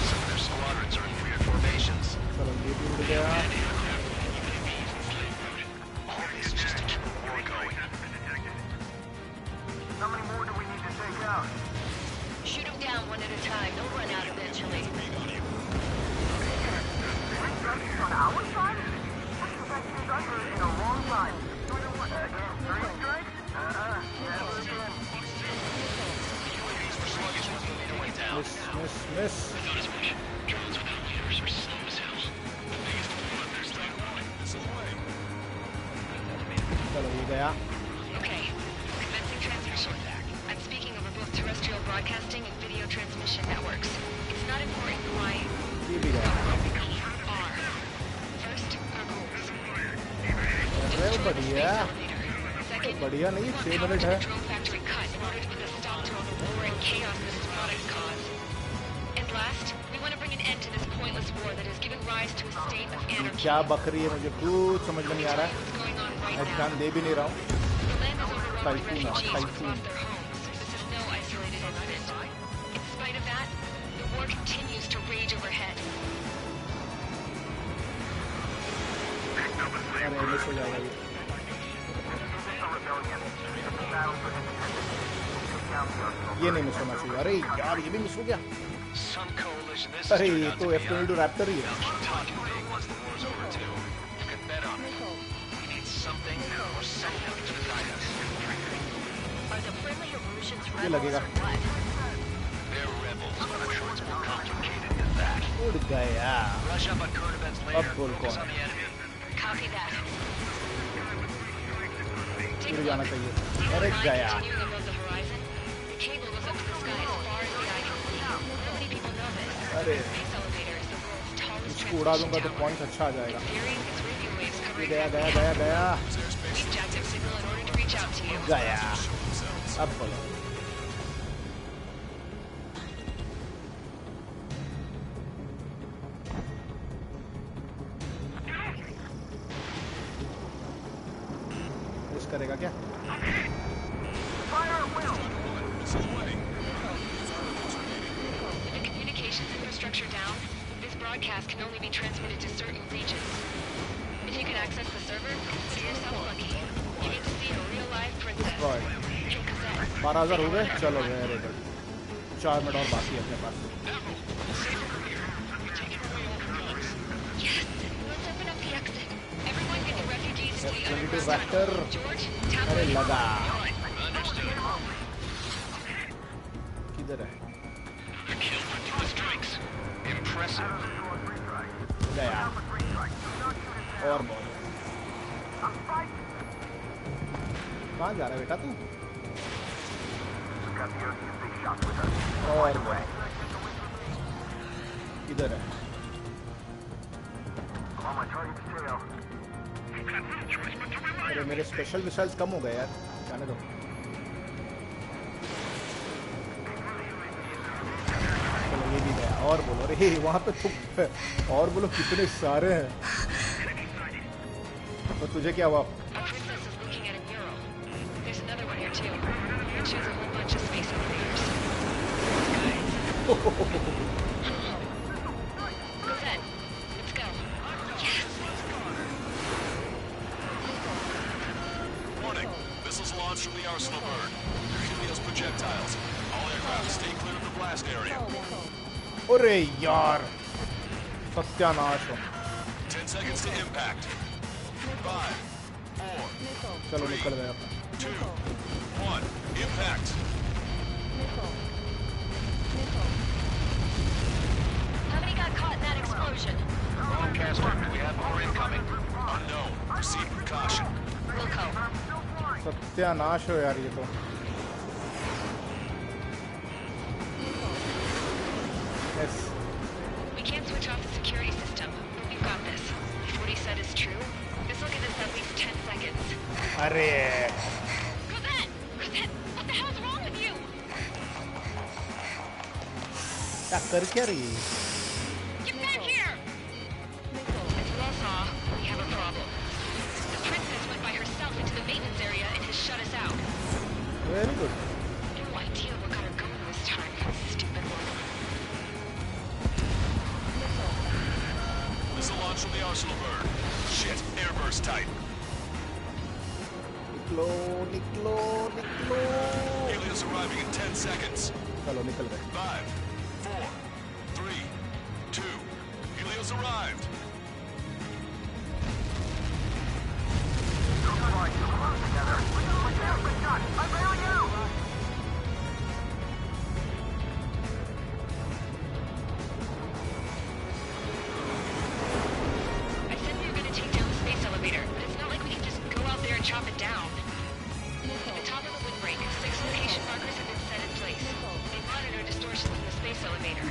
Some of their squadrons are in weird formations. All this just to keep the war going. How many more do we need to take out? Shoot them down one at a time. They'll run out eventually. On our side? We've been under in a long time. Again, three strikes? Miss. I thought as much. Drones without leaders are slow as hell. The biggest one, they're stuck on. This way. चलो ये गया. Okay, commencing transmission. I'm speaking over both terrestrial broadcasting and video transmission networks. It's not important why. ये भी गया. First, our goals. अरे बढ़िया. बढ़िया नहीं 6 मिनट है. Drone factory cut in order to put a stop to all the war and chaos that its products cause. And last, we want to bring an end to this pointless war that has given rise to a state of anarchy. क्या बकरी है मुझे कुछ समझ में नहीं आ रहा है. मैं ध्यान दे भी नहीं रहा हूँ. Typhoon. This is no isolated incident. In spite of that, the war continues to rage overhead. अरे मिस हो जाएगा ये. ये नहीं मिस होना चाहिए. अरे यार ये भी मिस हो गया. अरे ये तो F-22 रैप्टर ही है. ये लगेगा. उड़ गया. अब बोल कौन. उड़ जाना चाहिए. अरे गया. अरे इसको उड़ा दूंगा तो पॉइंट अच्छा आ जाएगा. गया. गया. अब बोलो. करेगा क्या? With the communications infrastructure down, this broadcast can only be transmitted to certain regions. If you can access the server, consider yourself lucky. You get to see a real live princess. 12,000 हो गए. चलो very good. 4 minute और बाकी है अपने पास. Vector. अरे लगा. किधर है? गया. और बोल. कहाँ जा रहा है बेटा तू? और बोल. किधर है? अरे मेरे स्पेशल मिसाइल्स कम हो गए यार. जाने दो. चलो ये भी गया. और बोलो. अरे वहाँ पे तुम और बोलो कितने सारे हैं. तो तुझे क्या हुआ? Warning, missiles launched from the arsenal bird. They're hitting us projectiles. All aircraft stay clear of the blast area. अरे यार सत्यानाश हो. 10 seconds to impact. 5, 4, चलो निकल गया. 2, 1, impact. How many got caught in that explosion? Broadcaster, do we have more incoming? Unknown. Proceed with caution. Wilco. सत्यानाश हो यार ये तो. Yes. We can't switch off the security system, but we've got this. If what he said is true, this will give us at least 10 seconds. अरे Cosette, what the hell's wrong with you? क्या कर क्या रही है? Get back here! As you all saw, we launch from the arsenal bird. Shit, airburst type. निकलो. Helios arriving in 10 seconds. चलो निकल गए. 5, 4, 3, 2. Helios arrived.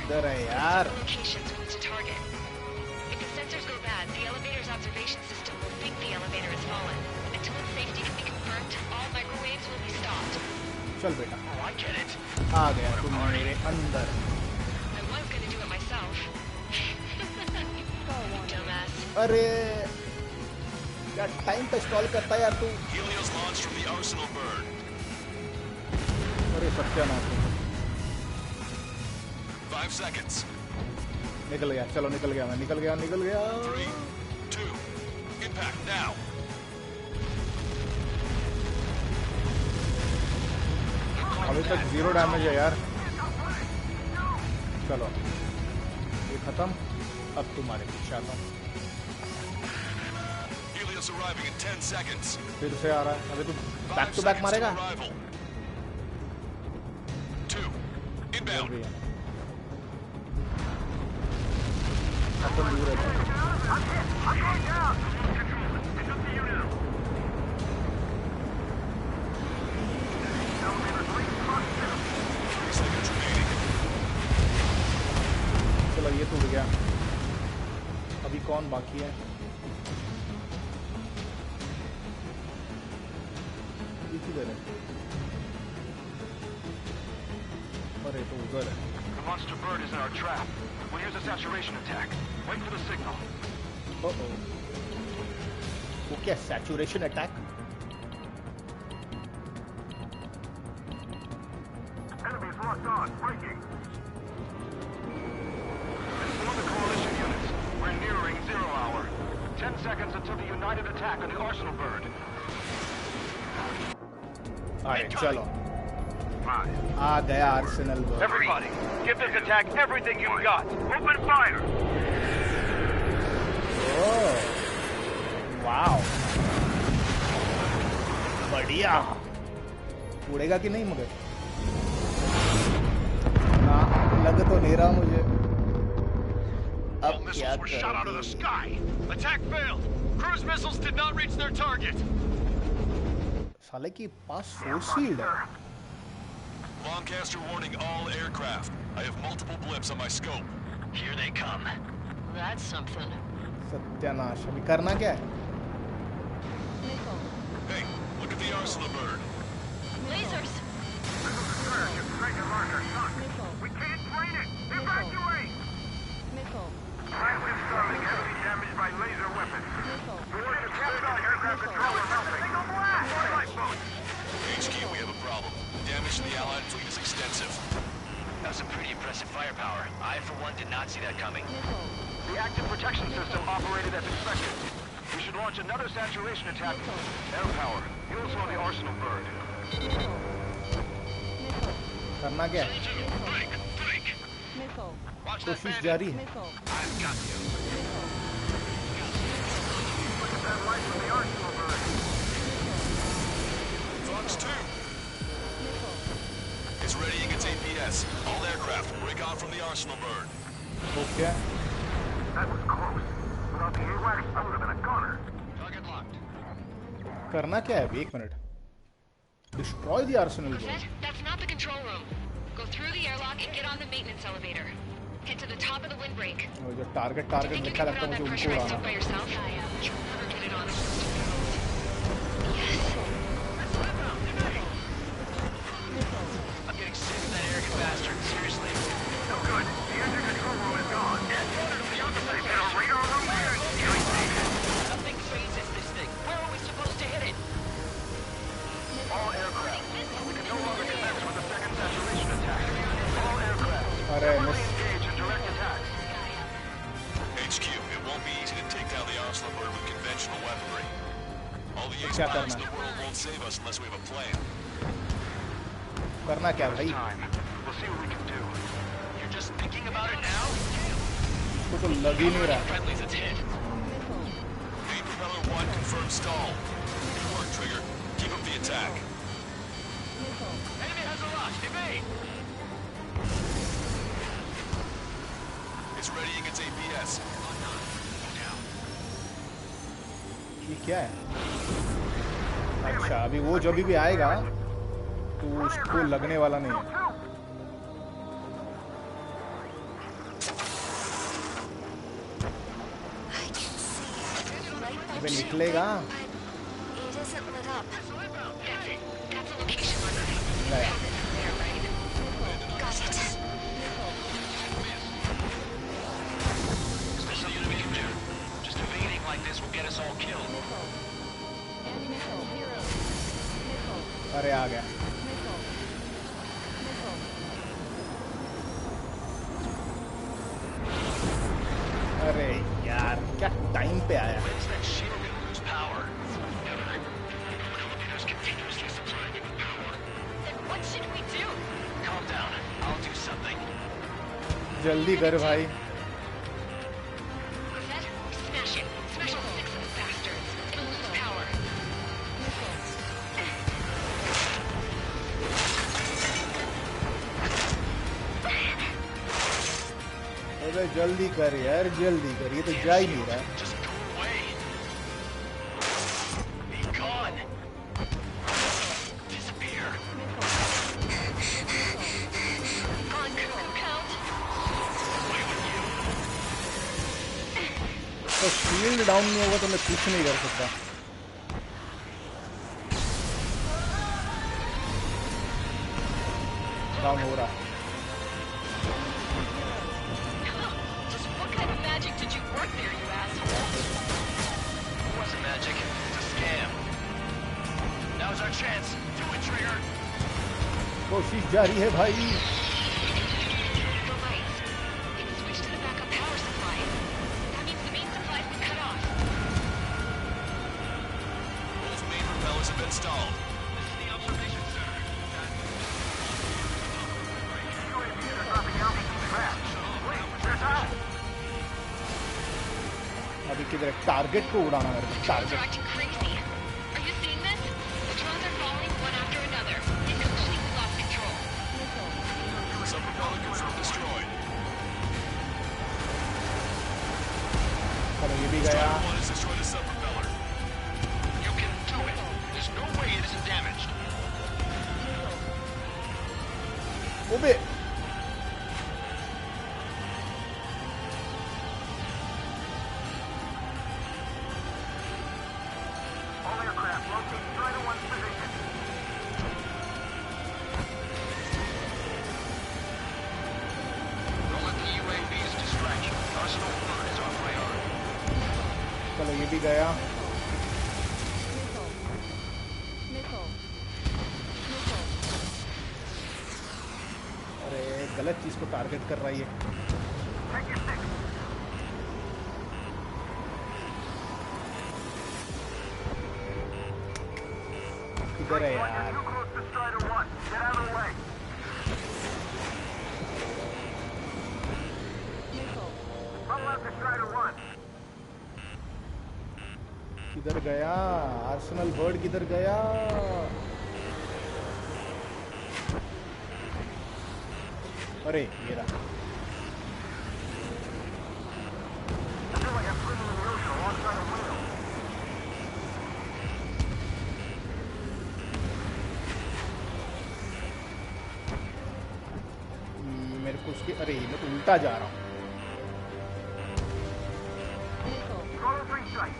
इधर है यार. Locations we need to target. If the sensors go bad, the elevator's observation system will think the elevator has fallen. Until its safety can be confirmed, all microwaves will be stopped. चल बेटा. Oh, I get it. आ गया तुम मेरे अंदर. I was gonna do it myself. Dumbass. अरे क्या time पे stall करता है यार तू. Helios launched from the arsenal bird. अरे सत्यानाश. 5 seconds. निकल गया. चलो निकल गया. 3, 2, impact now. अभी तक 0 डैमेज है यार. चलो ये खत्म. अब तुम्हारे पीछे आता हूँ. Helios arriving in 10 seconds. फिर से आ रहा है. अभी तू बैक टू बैक मारेगा. 2, inbound. अपन दूर है. चलो ये टूट गया. अभी कौन बाकी है? ये किधर है? अरे तो उधर है. The monster bird is in our trap. We'll use a saturation attack. Wait for the signal. Uh-oh. वो क्या saturation attack? Enemies locked on. Breaking. Inform the coalition units. We're nearing 0 hour. 10 seconds until the united attack on the arsenal bird. Alright, चलो. आ गया Arsenal bird. Everybody, give this attack everything you've got. Open fire. Oh. Wow. बढ़िया. उड़ेगा कि नहीं मगर? ना लग तो नहीं रहा मुझे. अब क्या Missiles were shot out of the sky. Attack failed. Cruise missiles did not reach their target. साले के पास force field है. Lancaster warning all aircraft. I have multiple blips on my scope. Here they come. That's something. सत्यानाश. अभी करना क्या है? Hey, look at the arsenal bird. Lasers. We can't train it. Evacuate. Transit starting. Enemy damaged by laser weapons. We need to capture aircraft controller melting. Single blast. More lifeboats. HQ, we have a problem. Damage to the Allied fleet is extensive. That was some pretty impressive firepower. I, for one, did not see that coming. The active protection system operated as expected. We should launch another saturation attack. Air power. You'll slow the arsenal bird. करना क्या है? कोशिश जारी है. I've got you. Fox 2. It's readying its APS. All aircraft, break on from the arsenal bird. Okay. That was close. Without the AWACS, I would have been a gunner. Target locked. करना क्या है? अभी 1 minute. Destroy the arsenal bird. That's not the control room. Go through the airlock and get on the maintenance elevator. Head to the top of the windbreak. वो जो target लिखा रहता है मुझे उनको Pressurized उड़ाना. by yourself? You'll never get it on a I'm getting sick of that arrogant bastard. Seriously. No good. The engine control room is gone. They hit a radar room here. Nothing phases this thing. Where are we supposed to hit it? All aircraft. We can no longer commence with the second saturation attack. All aircraft. अरे miss. Engage in direct attack. HQ, it won't be easy to take Thunderbird with conventional weaponry. All the ace क्या pilots करना in the world won't save us unless we have a plan. करना क्या भाई? We'll see what we can do. You're just thinking about it now? इसको तो लग ही नहीं रहा. Friendlies, it's hit. Main propeller 1 confirmed stall. Good work, Trigger. Keep up the attack. Enemy has a lock. Evade. It's readying its APS. ये क्या है? अच्छा, अभी वो जब भी आएगा तो उसको लगने वाला नहीं है. अबे निकलेगा. गया. Special unit computer. Just evading like this will get us all killed. अरे आ गया. अरे यार क्या टाइम पे आया. When's that shield gonna lose power? Never. Elevator's continuously supplying it with power. Then what should we do? Calm down. I'll do something. जल्दी कर भाई. Set? Smash it. Smash all 6 of the bastards. It'll lose power. अबे जल्दी कर यार, जल्दी कर. ये तो जा ही नहीं रहा. Just go away. Be gone. Disappear. On cuckoo count. Away with you. तो शील्ड डाउन नहीं होगा तो मैं कुछ नहीं कर सकता. डाउन हो रहा. Just what kind of magic did you work there, you asshole? It wasn't magic. It's a scam. Now's our chance. Do it, Trigger. कोशिश जारी है भाई. The lights. It's switched to the backup power supply. That means the main supply's been cut off. Both main propellers have been stalled. This is the observation center. अभी किधर target को उड़ाना मेरे को. Drones are target. acting crazy. Are you seeing this? The drones are falling one after another. They've completely lost control. Sub-propeller confirmed destroyed. चलो ये भी गया. Strider 1 has destroyed a sub-propeller. You can do it. There's no way it isn't damaged. ओबे. All aircraft locate Strider 1's position. Don't let the UAVs distract you. Arsenal 1 is our priority. चलो ये भी गया. अरे गलत चीज को target कर रही है. Take your six. किधर है You're यार? too close to Strider 1. Get out of the way. Follow after Strider 1. किधर गया? आर्सेनल बर्ड किधर गया? अरे ये रहा. I feel like I'm swimming in the ocean alongside a whale. मेरे को उसके अरे मैं तो उल्टा जा रहा हूँ. Follow 3 strike.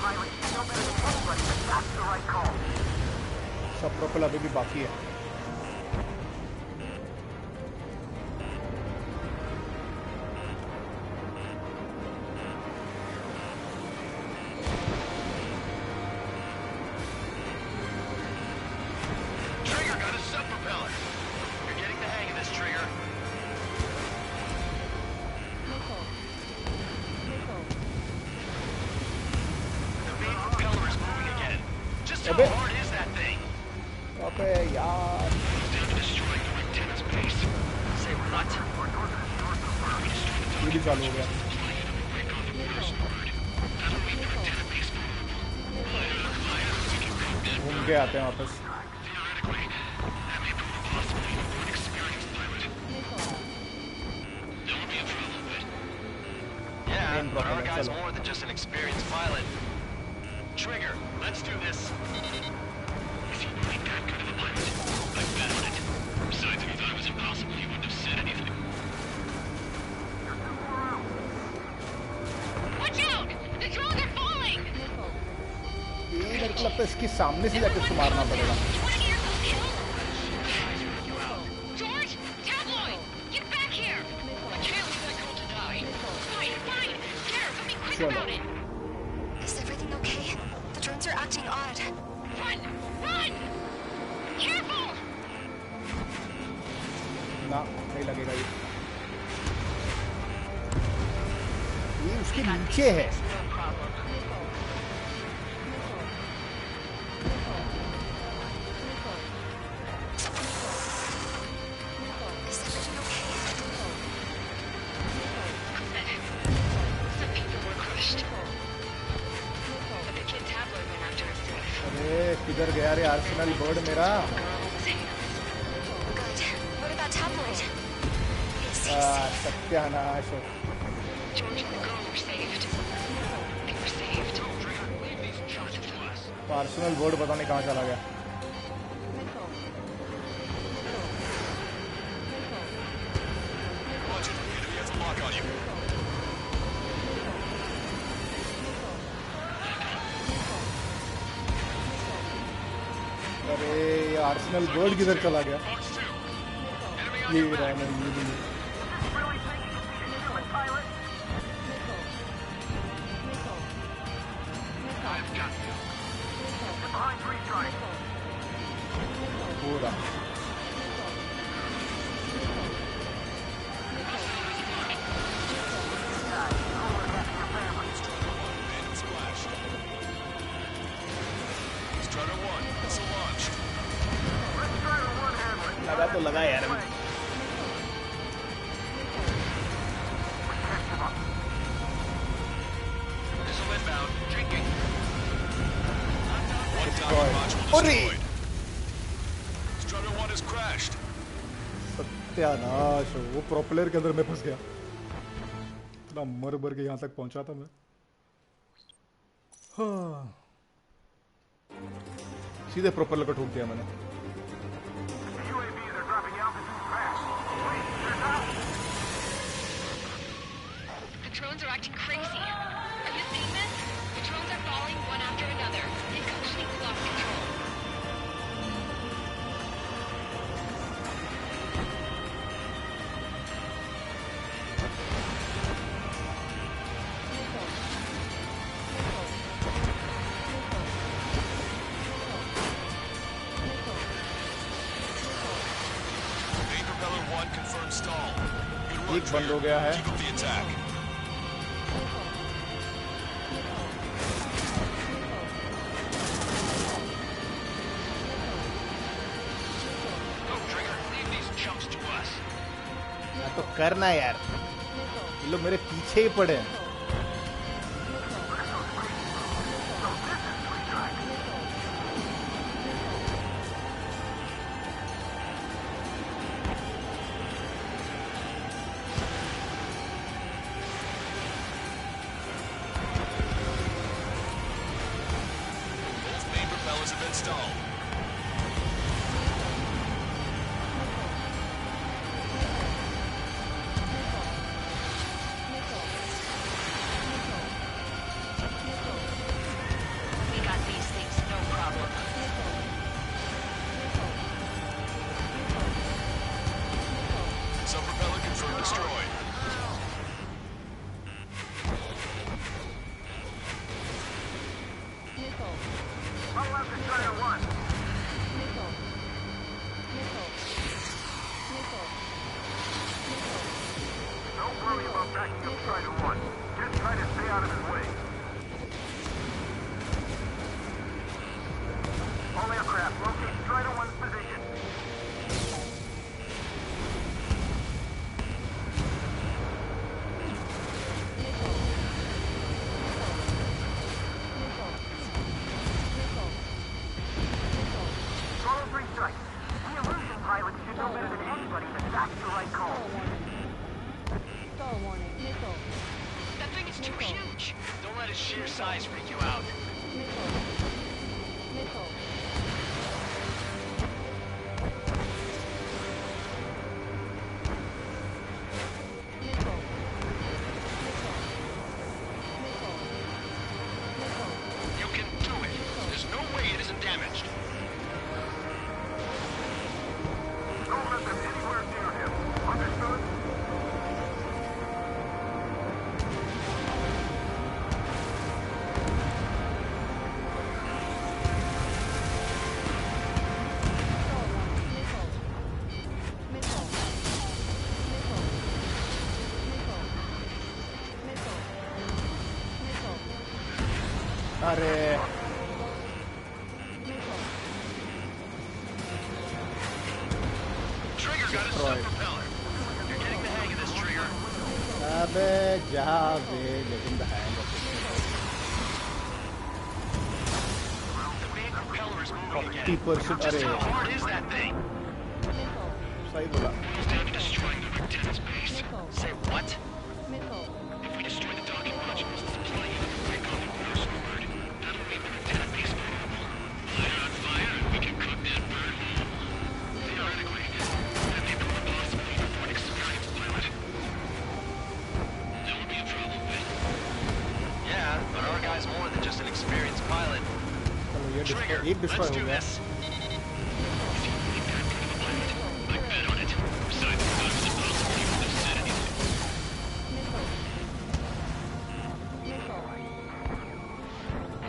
Pilot, you know better than anybody, but that's the right call. सब प्रोपेलर अभी भी बाकी है. Trigger got a sub-propeller. You're getting the hang of this, Trigger. अबे hard is that thing? अबे यार Down to destroying the lieutenant's base. Say what? ये भी चालू हो गया घूम के आते हैं वापस Yeah, but our guy's more than just an experienced pilot. Trigger, let's do this. Is he really that good of a pilot? I bet it. Besides, if he thought it was impossible, he wouldn't have said anything. Watch out! The drones are falling! ये मेरे को लगता है इसके सामने से जाके उसको मारना पड़ेगा George! Tabloid! Get back here! I can't leave that girl to die. Fine, fine! Garrett, let me quick about it! Is everything okay? The drones are acting odd. Run! Run! Careful! ना नहीं लगेगा ये उसके नीचे है Some people were crushed. But the kid Tabloid went after us safe. अरे किधर गया रे आर्सेनल बर्ड मेरा Good. What about Tabloid? सत्यानाश George and the girl were saved. They were saved. Leave these chumps to us. Arsenal bird पता नहीं कहाँ चला गया Watch it. Enemy has a lock on you. अरे ये आर्सेनल बर्ड किधर चला गया ये रहा नहीं ये नहीं हो रहा Abandoned splash. Strider 1, missile launched. लगा तो लगा यार Missile inbound. Drinking. One Valkyrie module अरे destroyed. Strider 1 has crashed. सत्यानाश वो प्रोपेलर के अंदर मैं फंस गया इतना मर मर के यहाँ तक पहुंचा था मैं हाँ सीधे प्रोपेलर को ठोक दिया मैंने The drones are acting crazy. Are you seeing this? The drones are falling one after another. They've completely lost control. Main propeller 1 confirmed stall. Good work, एक बंद हो गया है Keep up the attack. Go, Trigger. Leave these chumps to us. तो करना यार ये लोग मेरे पीछे ही पड़े हैं Both main propellers have been stalled. We got these things, no problem. Sub-propeller confirmed destroyed. Don't worry about backing up Strider 1. Just try to stay out of his way. his sheer size freak you out? You can do it. There's no way it isn't damaged. Don't let them anywhere near him. Understood? अरे Trigger got a sub-propeller. You're getting the hang of this, Trigger. अबे जा बे लेकिन the hang of The main propeller is moving again. 50% Just अरे how hard is that thing? सही बोला It's down to destroying the lieutenant's base. Say what? If we destroy the docking modules, there's plenty of break off the Morse word. That'll leave the lieutenant base vulnerable. Light it on fire and we can cook that bird whole. Theoretically, that may prove a possibility for an experienced pilot. That would be a problem, but... Yeah, but our guy's more than just an experienced pilot. चलो ये Trigger, एक destroy let's हो do गया this. I bet on it. Besides, it's not even impossible he wouldn't have said anything.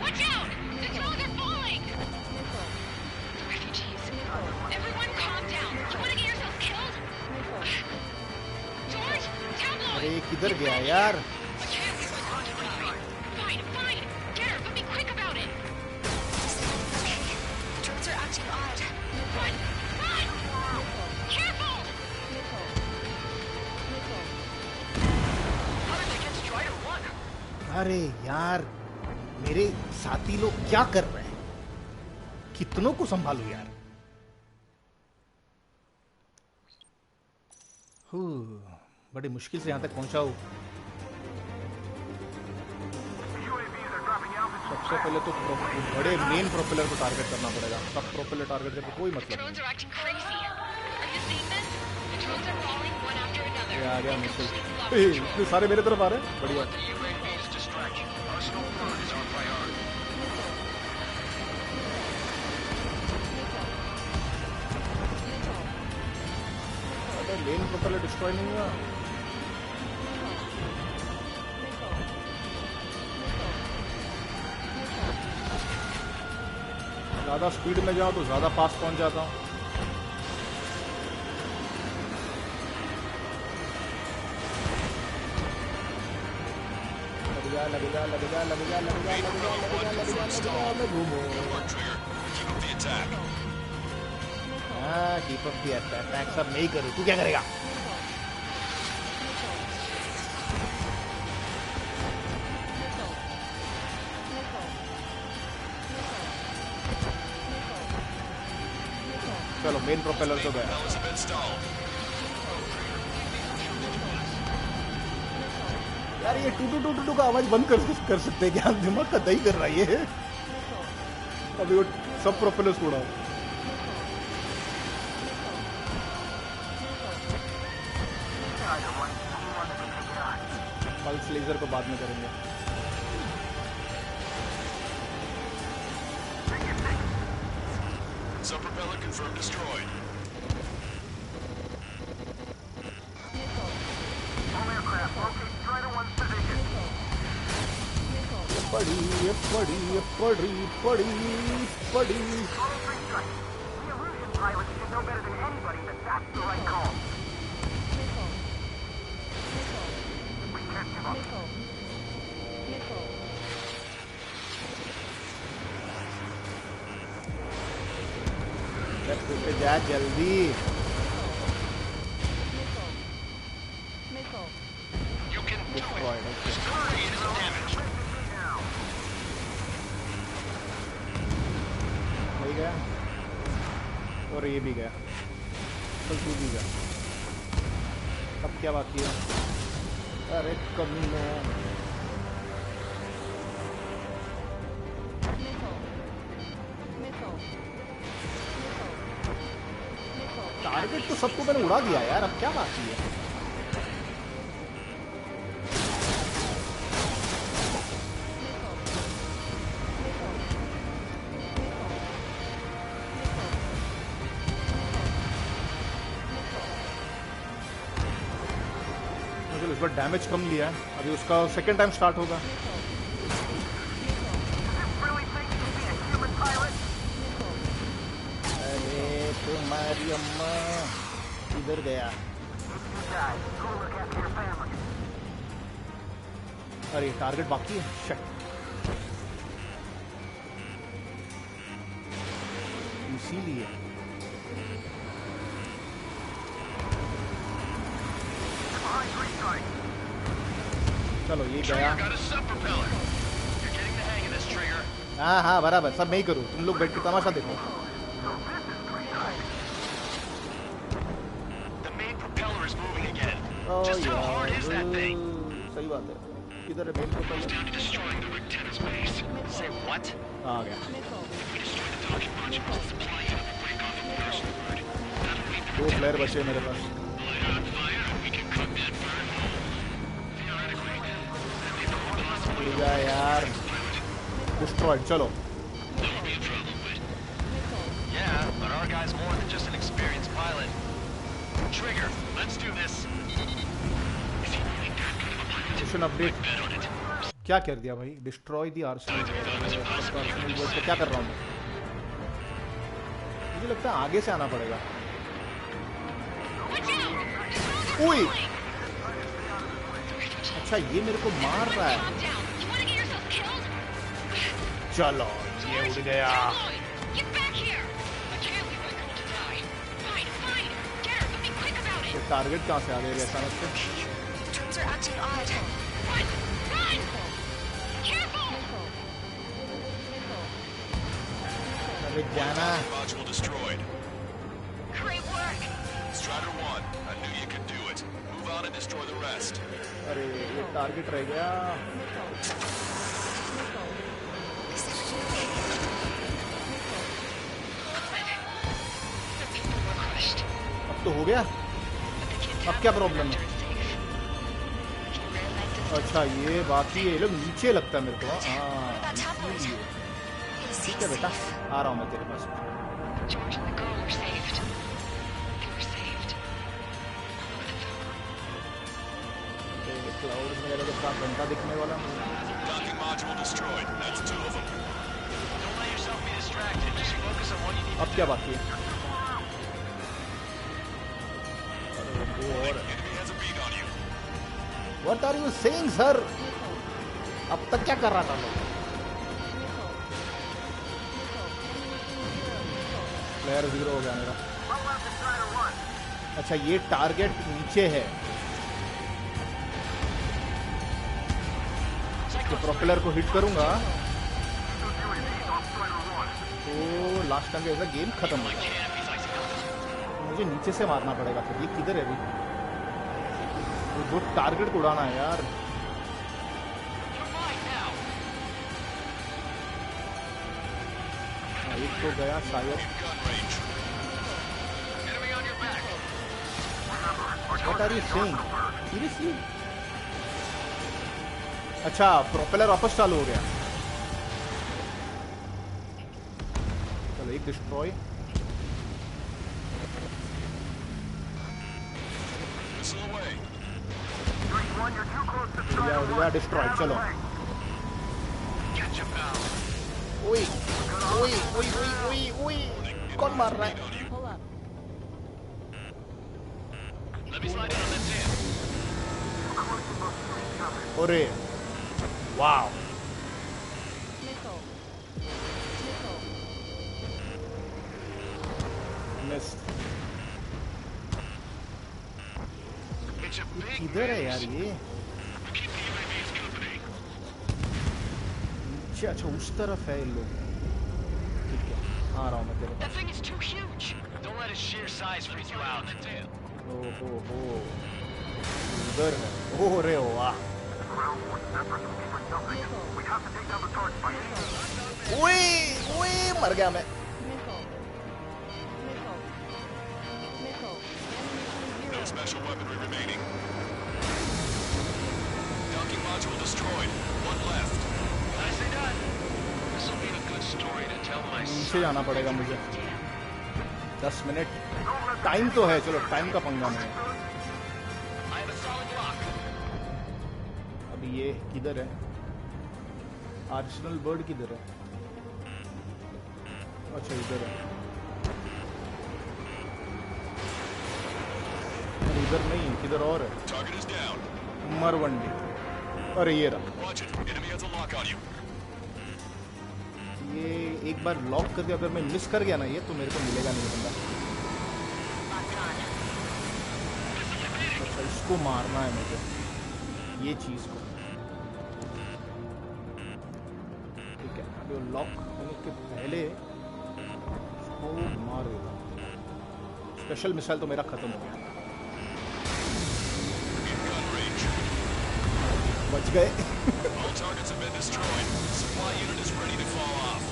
Watch out! The drones are falling! Refugees. Everyone calm down. You want to get yourself killed? George, Tabloid! अरे किधर गया यार I can't get my body moving. Fine, fine. Get her, but be quick about it. Drones are acting odd. Run! Run! Careful! How did they get Strider 1? अरे यार मेरे साथी लोग क्या कर रहे हैं कितनों को संभालू यार बड़ी मुश्किल से यहाँ तक पहुंचा हूँ सबसे पहले तो बड़े मेन प्रोपेलर को टारगेट करना पड़ेगा सब प्रोपेलर टारगेट करके कोई मतलब Drones are acting crazy. Are you seeing this? The drones are falling one after another. नहीं आ गया मिसाइल Completely lost इतने सारे मेरे तरफ आ रहे हैं बढ़िया The UAV's distraction. Arsenal bird is our priority. अबे मेन प्रोपेलर डिस्ट्रॉय नहीं हुआ ज्यादा स्पीड में जाओ तो ज्यादा पास पहुंच जाता हूँ लग जा लग जा लग जा लग जा लग जा लग जा लग जा लग जा लग जा घूमो Keep up the attack. हाँ कीप अप द अटैक सब मैं ही करूँ तू क्या करेगा चलो मेन प्रोपेलर तो गया Propellers have been stalled. यार ये टू टू टू टू का आवाज बंद कर सकते हैं क्या दिमाग का दही कर रहा है ये अभी वो सब प्रोपेलर्स उड़ा पल्स लेजर को बाद में करेंगे Sub-propeller confirmed destroyed. All aircraft, locate Strider 1's position. पड़ी Follow three strikes. The illusion pilots should know better than anybody that that's the right call. We can't give up. जा जल्दी You can do it. This turret isn't damaged. नहीं गया और ये भी गया कल तू भी गया अब क्या बाकी है अरे कमीना टारगेट तो सबको मैंने उड़ा दिया यार, अब क्या बाकी है? इस बार डैमेज कम लिया है, अभी उसका सेकंड टाइम स्टार्ट होगा। अरे तुम्हारी अम्मा किधर गया? अरे टारगेट बाकी है, शिट। इसीलिए चलो ये गया। हाँ हाँ बराबर, सब मैं ही करूँ, तुम लोग बैठ के तमाशा देखो। सही बात है, किधर है मेन प्रोपेलर? आ गया। 2 प्लेयर बचे मेरे पास। यार डिस्ट्रॉयड, चलो। Yeah, but our guy's more than just an experienced pilot. Trigger, let's do this. Mission update क्या कर दिया भाई? Destroy the Arsenal. तो क्या कर रहा हूँ मैं? मुझे लगता है आगे से आना पड़ेगा। ओए अच्छा, ये मेरे को मार रहा है। चलो ये उड़ गया। तो टारगेट कहाँ से आ गए अचानक से? अरे जाना। अरे ये टारगेट रह गया। अब तो हो गया, अब क्या प्रॉब्लम है? अच्छा ये बाकी है, ये लोग नीचे लगता है मेरे को। हाँ ठीक है बेटा, आ रहा हूँ मैं तेरे पास। क्लाउड वगैरह के साथ घंटा दिखने वाला। अब क्या बाकी है? What are you saying, sir? अब तक क्या कर रहा था लोग? प्लेयर 0 हो गया मेरा। अच्छा ये टारगेट नीचे है, तो प्रोपेलर को हिट करूंगा तो लास्ट टाइम जैसा गेम खत्म हो गया। मुझे नीचे से मारना पड़ेगा फिर। ये किधर है अभी? वो टारगेट को उड़ाना है यार। एक तो गया शायद। What are you saying? Seriously? अच्छा प्रोपेलर वापस चालू हो गया। चलो एक डिस्ट्रॉय। डिस्ट्रॉय। चलो ओए ओए ओए ओए ओए, कौन मार रहा है? अरे वाओ, किधर है यार ये? अच्छा उस तरफ है इन लोग। ठीक है आ रहा हूँ मैं तेरे पास। ओहो उधर है। ओह रे वाह। ओए ओए मर गया मैं। पीछे जाना पड़ेगा मुझे। 10 मिनट टाइम तो है, चलो टाइम का पंगा नहीं है। अभी ये किधर है? आर्सेनल बर्ड किधर है? अच्छा इधर है। इधर नहीं, किधर और है? मरवंडी। अरे ये रहा। ये एक बार लॉक करके अगर मैं मिस कर गया ना ये, तो मेरे को मिलेगा नहीं बंदा। अच्छा इसको मारना है मुझे, ये चीज को। ठीक है, अभी लॉक होने के पहले इसको मार देता हूँ। स्पेशल मिसाइल तो मेरा खत्म हो गया। बच गए। All targets have been destroyed. Supply unit is ready to fall off.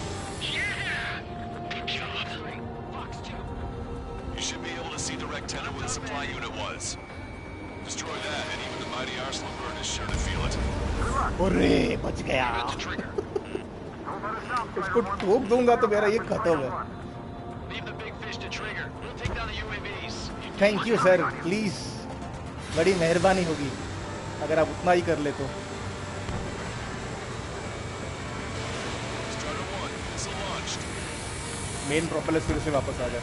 You should be able to see direct tenor where the supply unit was. Destroy that, and even the mighty Arsenal bird is sure to feel it. अरे बच गया। इसको ठोक दूंगा तो मेरा ये खत्म है। थैंक यू सर, प्लीज बड़ी मेहरबानी होगी अगर आप उतना ही कर ले तो। मेन प्रोपेलर फिर से वापस आ गया।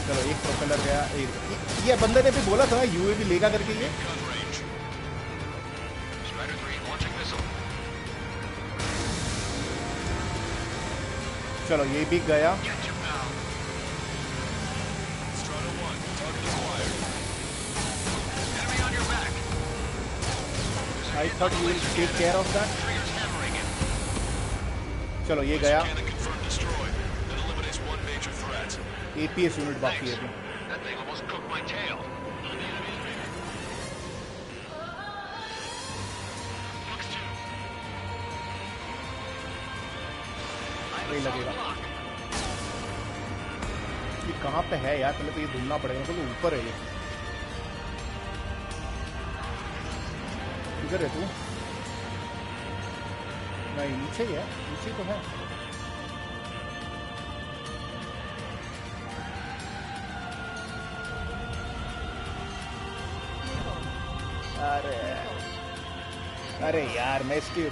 चलो एक प्रोपेलर गया। ये बंदे ने भी बोला था यूएवी लेगा करके ये। चलो ये भी गया। I thought you will take care of that. चलो ये गया। APS यूनिट बाकी है अभी। नहीं लगेगा। ये कहाँ पे है यार? पहले तो ये ढूंढना पड़ेगा। तो ऊपर है ये। किधर है तू? नहीं नीचे ही है, नीचे तो है। अरे अरे यार मैं इसकी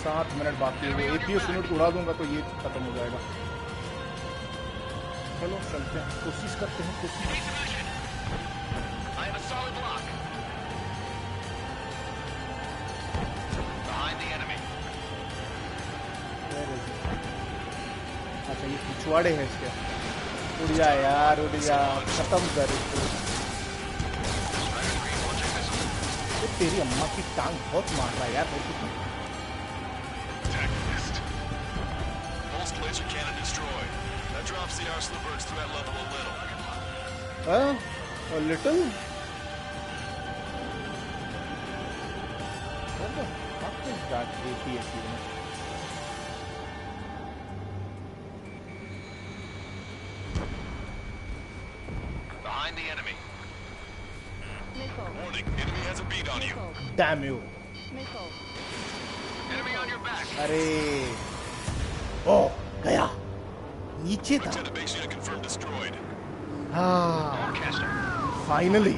7 मिनट बाकी है। APS यूनिट उड़ा दूंगा तो ये खत्म हो जाएगा। चलो चलते हैं, कोशिश करते हैं। अच्छा ये पिछवाड़े हैं इसके। उड़ जा यार, उड़ जा, खत्म कर इसको। तेरी अम्मा की टांग बहुत मार रहा है यार मेरे को। Laser cannon destroyed. That drops the Arsenal bird's threat level a little. A little? What the fuck is that APS unit? Behind the enemy. Warning, enemy has a beat on you. Damn you. Enemy on your back. अरे ओह गया, नीचे था। हाँ finally.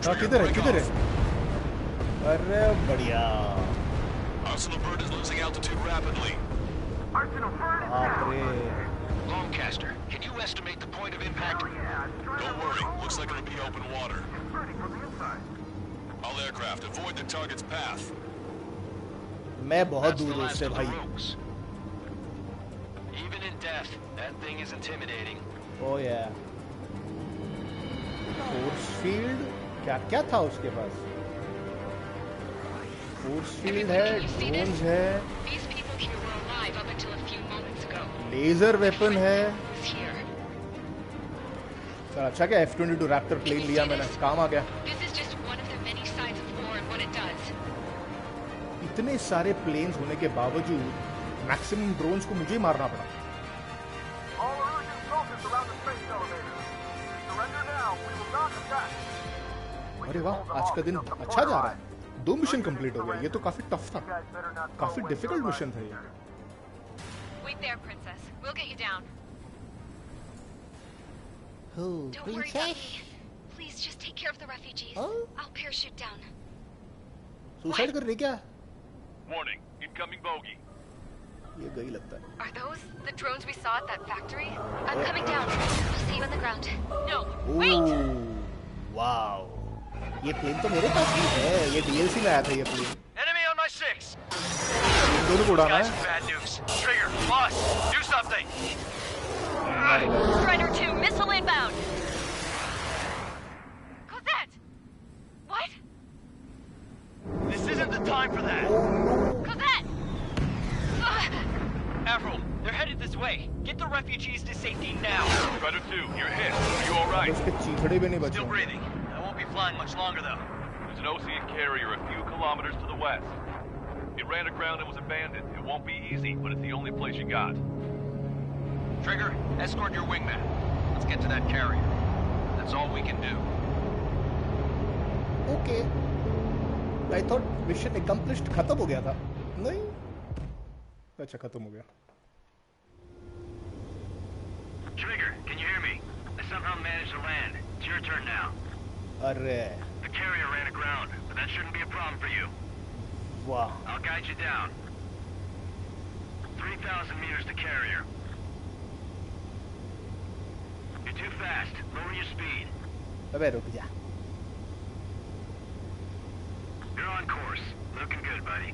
हाँ किधर है, किधर है? अरे बढ़िया। बाप रे। Lancaster, can you estimate the point of impact? Don't worry, looks like it'll be open water. All aircraft, avoid the target's path. मैं बहुत दूर हूँ उससे भाई। Even in death, that thing is intimidating. Oh yeah. Force field क्या क्या था उसके पास? फोर्स फील्ड है, ड्रोन्स है, लेजर वेपन है। चल अच्छा क्या F-22 रैप्टर प्लेन लिया मैंने, काम आ गया। इतने सारे प्लेन्स होने के बावजूद मैक्सिमम ड्रोन्स को मुझे ही मारना पड़ा। अरे वाह, आज का दिन अच्छा जा रहा है। 2 मिशन कंप्लीट हो गया। ये तो काफी टफ था, काफी डिफिकल्ट मिशन था ये। Wait there, princess. We'll get you down. Oh, Don't worry about me. Please just take care of the refugees. I'll parachute down. Suicide कर रही क्या? Warning, incoming bogey. ये गई लगता है। Are those the drones we saw at that factory? I'm coming down. I'll see you on the ground. No, wait! Wow, ये plane तो मेरे पास ही है। ये DLC में आया था ये प्लेन। Enemy on my 6. इन दोनों को उड़ाना Guys, है। bad news. Trigger, boss, do something. Strider 2, missile inbound! Cosette! What? This isn't the time for that. Cosette! Avril, they're headed this way. Get the refugees to safety now. Strider 2, you're hit. Are you all right? उसके चीथड़े भी नहीं बचे। Still breathing. I won't be flying much longer, though. There's an Ocean carrier a few kilometers to the west. It ran aground and was abandoned. It won't be easy, but it's the only place you got. Trigger, escort your wingman. Let's get to that carrier. That's all we can do. Okay. I thought mission accomplished खत्म हो गया था। नहीं। अच्छा खत्म हो गया। Trigger, can you hear me? I somehow managed to land. It's your turn now. अरे। The carrier ran aground, but that shouldn't be a problem for you. वाह। I'll guide you down. 3,000 meters to carrier. You're too fast. Lower your speed. अबे रुक जा। You're on course. Looking good, buddy.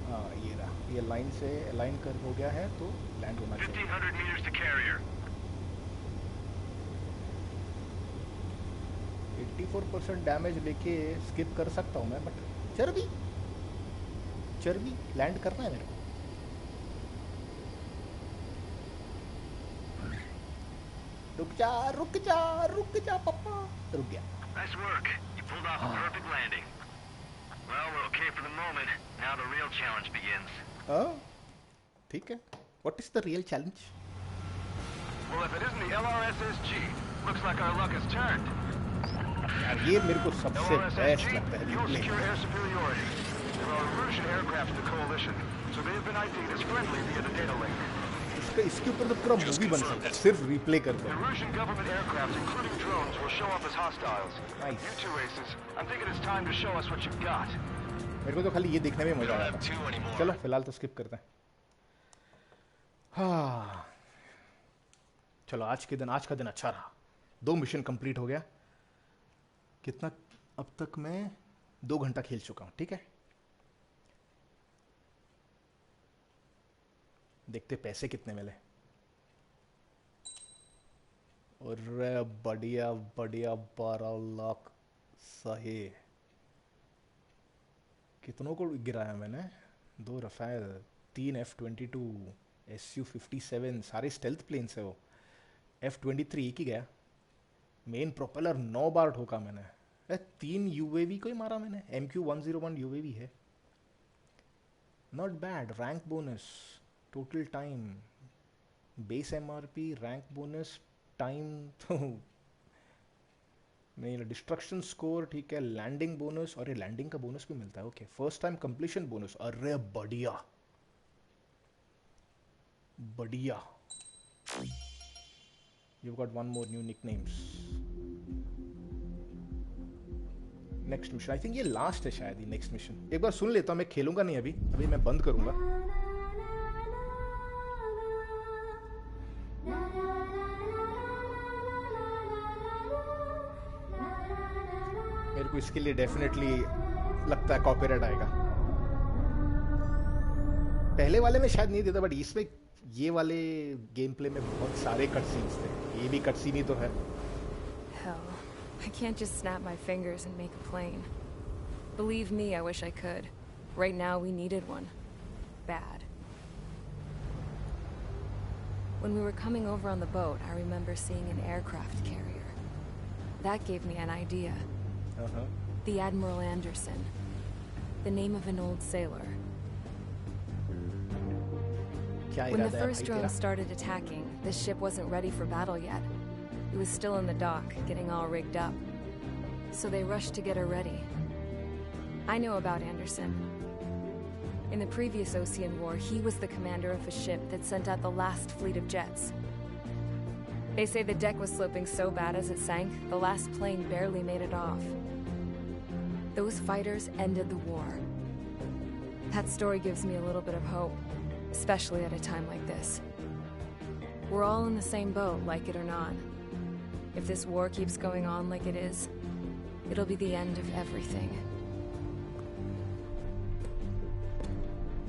हाँ ये रहा। ये line से align कर हो गया है तो लैंड होना चाहिए। 1,500 meters to carrier. 84% डैमेज लेके स्किप कर सकता हूँ मैं, बट चर्बी लैंड करना है मेरे को। रुक जा पापा। रुक गया। Nice work. You pulled off a perfect landing. Well, we're okay for the moment. Now the real challenge begins. हाँ, ठीक है। What is the real challenge? Well, if it isn't the LRSSG, looks like our luck has turned. यार ये मेरे को सबसे best लगता है You'll replay. secure air superiority. There are Russian aircraft in the coalition, so they have been ID'd as friendly via the data link. इसके ऊपर तो पूरा मूवी बन सकता है सिर्फ रिप्ले कर The कर। Russian government aircraft, including drones, will show up as hostiles. Nice. You two aces, I'm thinking it's time to show us what you've got. मेरे को तो खाली ये देखने में मजा आया था। चलो फिलहाल तो स्किप करते हैं। हाँ चलो आज का दिन अच्छा रहा। 2 मिशन कंप्लीट हो गया। कितना अब तक मैं 2 घंटा खेल चुका हूँ। ठीक है, देखते पैसे कितने मिले। अरे बढ़िया 12 लाख सही। कितनों को गिराया मैंने? 2 रफेल, 3 F-22, Su-57, सारे स्टेल्थ प्लेन से। वो F-23 एक ही गया। मेन प्रोपेलर 9 बार ठोका मैंने। 3 UAV को ही मारा मैंने। MQ-101 UAV है। Not bad. Rank bonus, total time, base MRP, rank bonus, time तो नहीं। डिस्ट्रक्शन स्कोर ठीक है। लैंडिंग बोनस, और ये लैंडिंग का बोनस भी मिलता है। Okay, first time completion bonus. अरे बढ़िया बढ़िया। You've got 1 more new nicknames. Next mission, I think ये लास्ट है शायद ही। नेक्स्ट मिशन एक बार सुन लेता हूँ। मैं खेलूंगा नहीं अभी मैं बंद करूंगा। मेरे को इसके लिए डेफिनेटली लगता है कॉपीराइट आएगा। पहले वाले में शायद नहीं देता, बट इसमें ये वाले गेम प्ले में बहुत सारे कट सीन्स थे। ये भी कट सीन ही तो है। Hell, I can't just snap my fingers and make a plane. Believe me, I wish I could. Right now, we needed one. Bad. When we were coming over on the boat, I remember seeing an aircraft carrier. That gave me an idea. The Admiral Anderson. The name of an old sailor. When the first drone started attacking, the ship wasn't ready for battle yet. It was still in the dock, getting all rigged up. so they rushed to get her ready. I know about Anderson. In the previous Ocean War, he was the commander of a ship that sent out the last fleet of jets. They say the deck was sloping so bad as it sank, the last plane barely made it off. Those fighters ended the war. That story gives me a little bit of hope, especially at a time like this. We're all in the same boat, like it or not. If this war keeps going on like it is, it'll be the end of everything.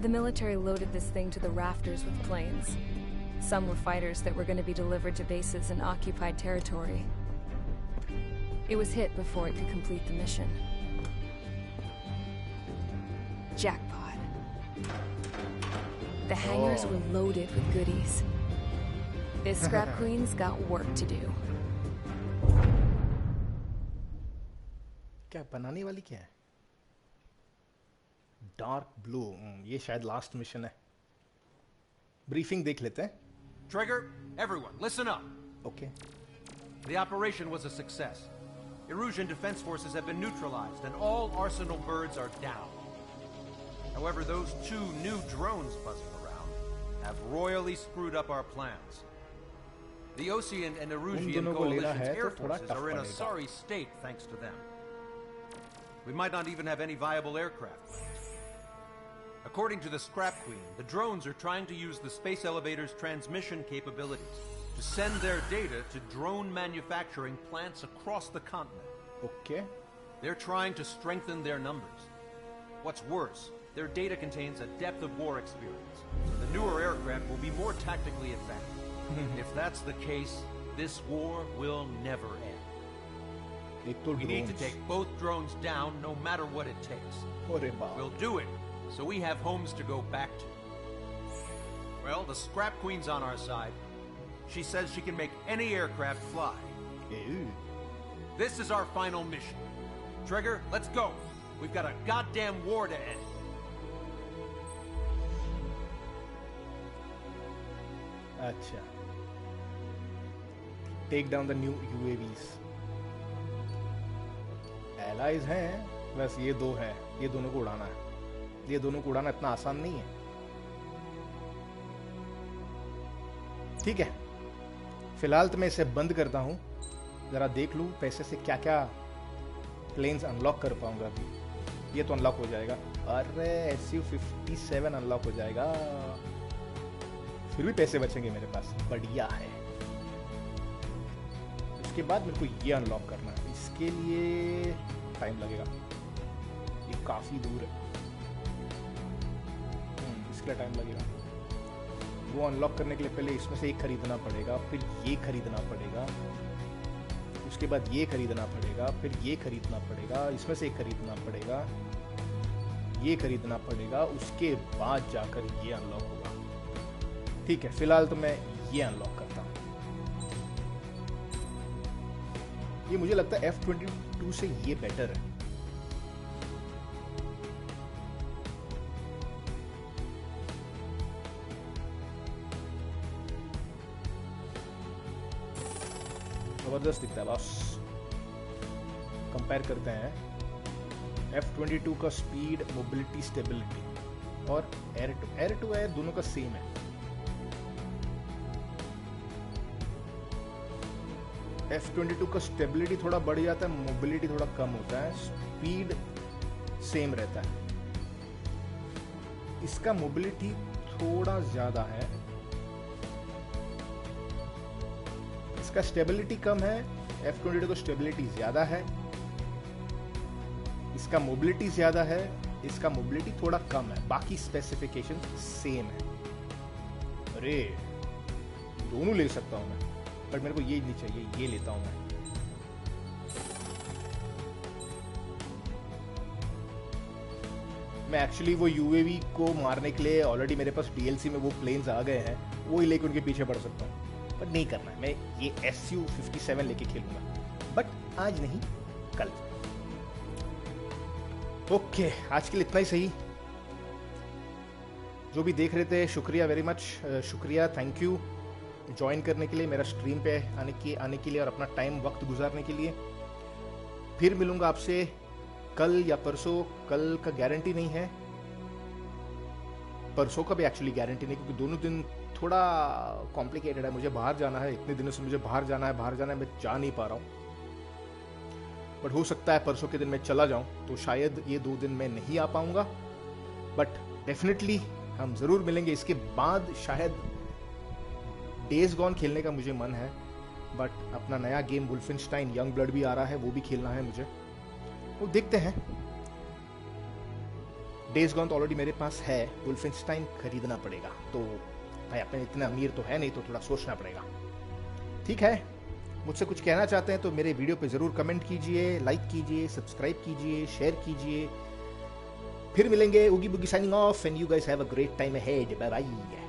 The military loaded this thing to the rafters with planes. Some were fighters that were going to be delivered to bases in occupied territory. It was hit before it could complete the mission. Jackpot. The hangars were loaded with goodies. This scrap queen's got work to do. क्या बनाने वाली क्या है? Dark blue, ये शायद last mission है. Briefing देख लेते हैं. Trigger, everyone, listen up. Okay. The operation was a success. Erusian defense forces have been neutralized, and all Arsenal birds are down. However, those 2 new drones buzzing around have royally screwed up our plans. The Ocean and Erusian coalition's air forces are in a sorry state thanks to them. We might not even have any viable aircraft. According to the Scrap Queen, the drones are trying to use the space elevator's transmission capabilities to send their data to drone manufacturing plants across the continent. Okay. They're trying to strengthen their numbers. What's worse, their data contains a depth of war experience, so the newer aircraft will be more tactically advanced. If that's the case, this war will never end. We need to take both drones down no matter what it takes. We'll do it, so we have homes to go back to. Well, the Scrap Queen's on our side. She says she can make any aircraft fly. Ew. This is our final mission. Trigger, let's go. We've got a goddamn war to end. अच्छा. Take down the new UAVs. Allies हैं, बस ये 2 हैं. ये दोनों को उड़ाना है. ये दोनों को उड़ाना इतना आसान नहीं है. ठीक है. फिलहाल तो मैं इसे बंद करता हूँ. जरा देख लूँ पैसे से क्या क्या प्लेन्स अनलॉक कर पाऊंगा अभी. ये तो अनलॉक हो जाएगा. अरे SU-57 अनलॉक हो जाएगा. फिर भी पैसे बचेंगे मेरे पास. बढ़िया है. इसके बाद मेरे को ये अनलॉक करना है. इसके लिए टाइम लगेगा. ये काफी दूर है. इसके लिए टाइम लगेगा. वो अनलॉक करने के लिए पहले इसमें से एक खरीदना पड़ेगा, फिर ये खरीदना पड़ेगा, उसके बाद ये खरीदना पड़ेगा, फिर ये खरीदना पड़ेगा, इसमें से एक खरीदना पड़ेगा, ये खरीदना पड़ेगा, उसके बाद जाकर ये अनलॉक होगा. ठीक है, फिलहाल तो मैं ये अनलॉक करता हूँ. ये मुझे लगता है F-22 से ये बेटर है. जबरदस्त दिखता है बॉस. कंपेयर करते हैं F-22 का स्पीड, मोबिलिटी, स्टेबिलिटी और एयर टू एयर दोनों का सेम है. F-22 का स्टेबिलिटी थोड़ा बढ़ जाता है, मोबिलिटी थोड़ा कम होता है, स्पीड सेम रहता है. इसका मोबिलिटी थोड़ा ज्यादा है, इसका स्टेबिलिटी कम है. F-22 का स्टेबिलिटी ज्यादा है, इसका मोबिलिटी ज्यादा है, इसका मोबिलिटी थोड़ा कम है. बाकी स्पेसिफिकेशन सेम है. अरे दोनों ले सकता हूं मैं, पर मेरे को ये नहीं चाहिए. ये लेता हूं मैं. मैं एक्चुअली वो यूएवी को मारने के लिए ऑलरेडी मेरे पास DLC में वो प्लेन्स आ गए हैं, वो ही लेके उनके पीछे पड़ सकता हूँ. पर नहीं करना है. मैं ये SU-57 लेके खेलूंगा, बट आज नहीं, कल. ओके, आज के लिए इतना ही सही. जो भी देख रहे थे शुक्रिया, वेरी मच शुक्रिया, थैंक यू ज्वाइन करने के लिए, मेरा स्ट्रीम पे आने के लिए और अपना टाइम वक्त गुजारने के लिए. फिर मिलूंगा आपसे कल या परसों। कल का गारंटी नहीं है, परसों का भी एक्चुअली गारंटी नहीं, क्योंकि दोनों दिन थोड़ा कॉम्प्लिकेटेड है। मुझे बाहर जाना है, इतने दिनों से मुझे बाहर जाना है, मैं जा नहीं पा रहा हूँ। बट हो सकता है परसों के दिन मैं चला जाऊं, तो शायद ये 2 दिन मैं नहीं आ पाऊंगा। बट डेफिनेटली हम जरूर मिलेंगे। इसके बाद शायद डेज गॉन खेलने का मुझे मन है, बट अपना नया गेम वुल्फेनस्टाइन यंग ब्लड भी आ रहा है, वो भी खेलना है मुझे। वो देखते हैं। डेज गॉन तो ऑलरेडी मेरे पास है, वुल्फेनस्टाइन खरीदना पड़ेगा। तो भाई अपने इतने अमीर तो है नहीं, तो थोड़ा सोचना पड़ेगा। ठीक है, मुझसे कुछ कहना चाहते हैं तो मेरे वीडियो पे जरूर कमेंट कीजिए, लाइक कीजिए, सब्सक्राइब कीजिए, शेयर कीजिए। फिर मिलेंगे। Oogie Boogie signing off and you guys have a great time ahead. Bye bye.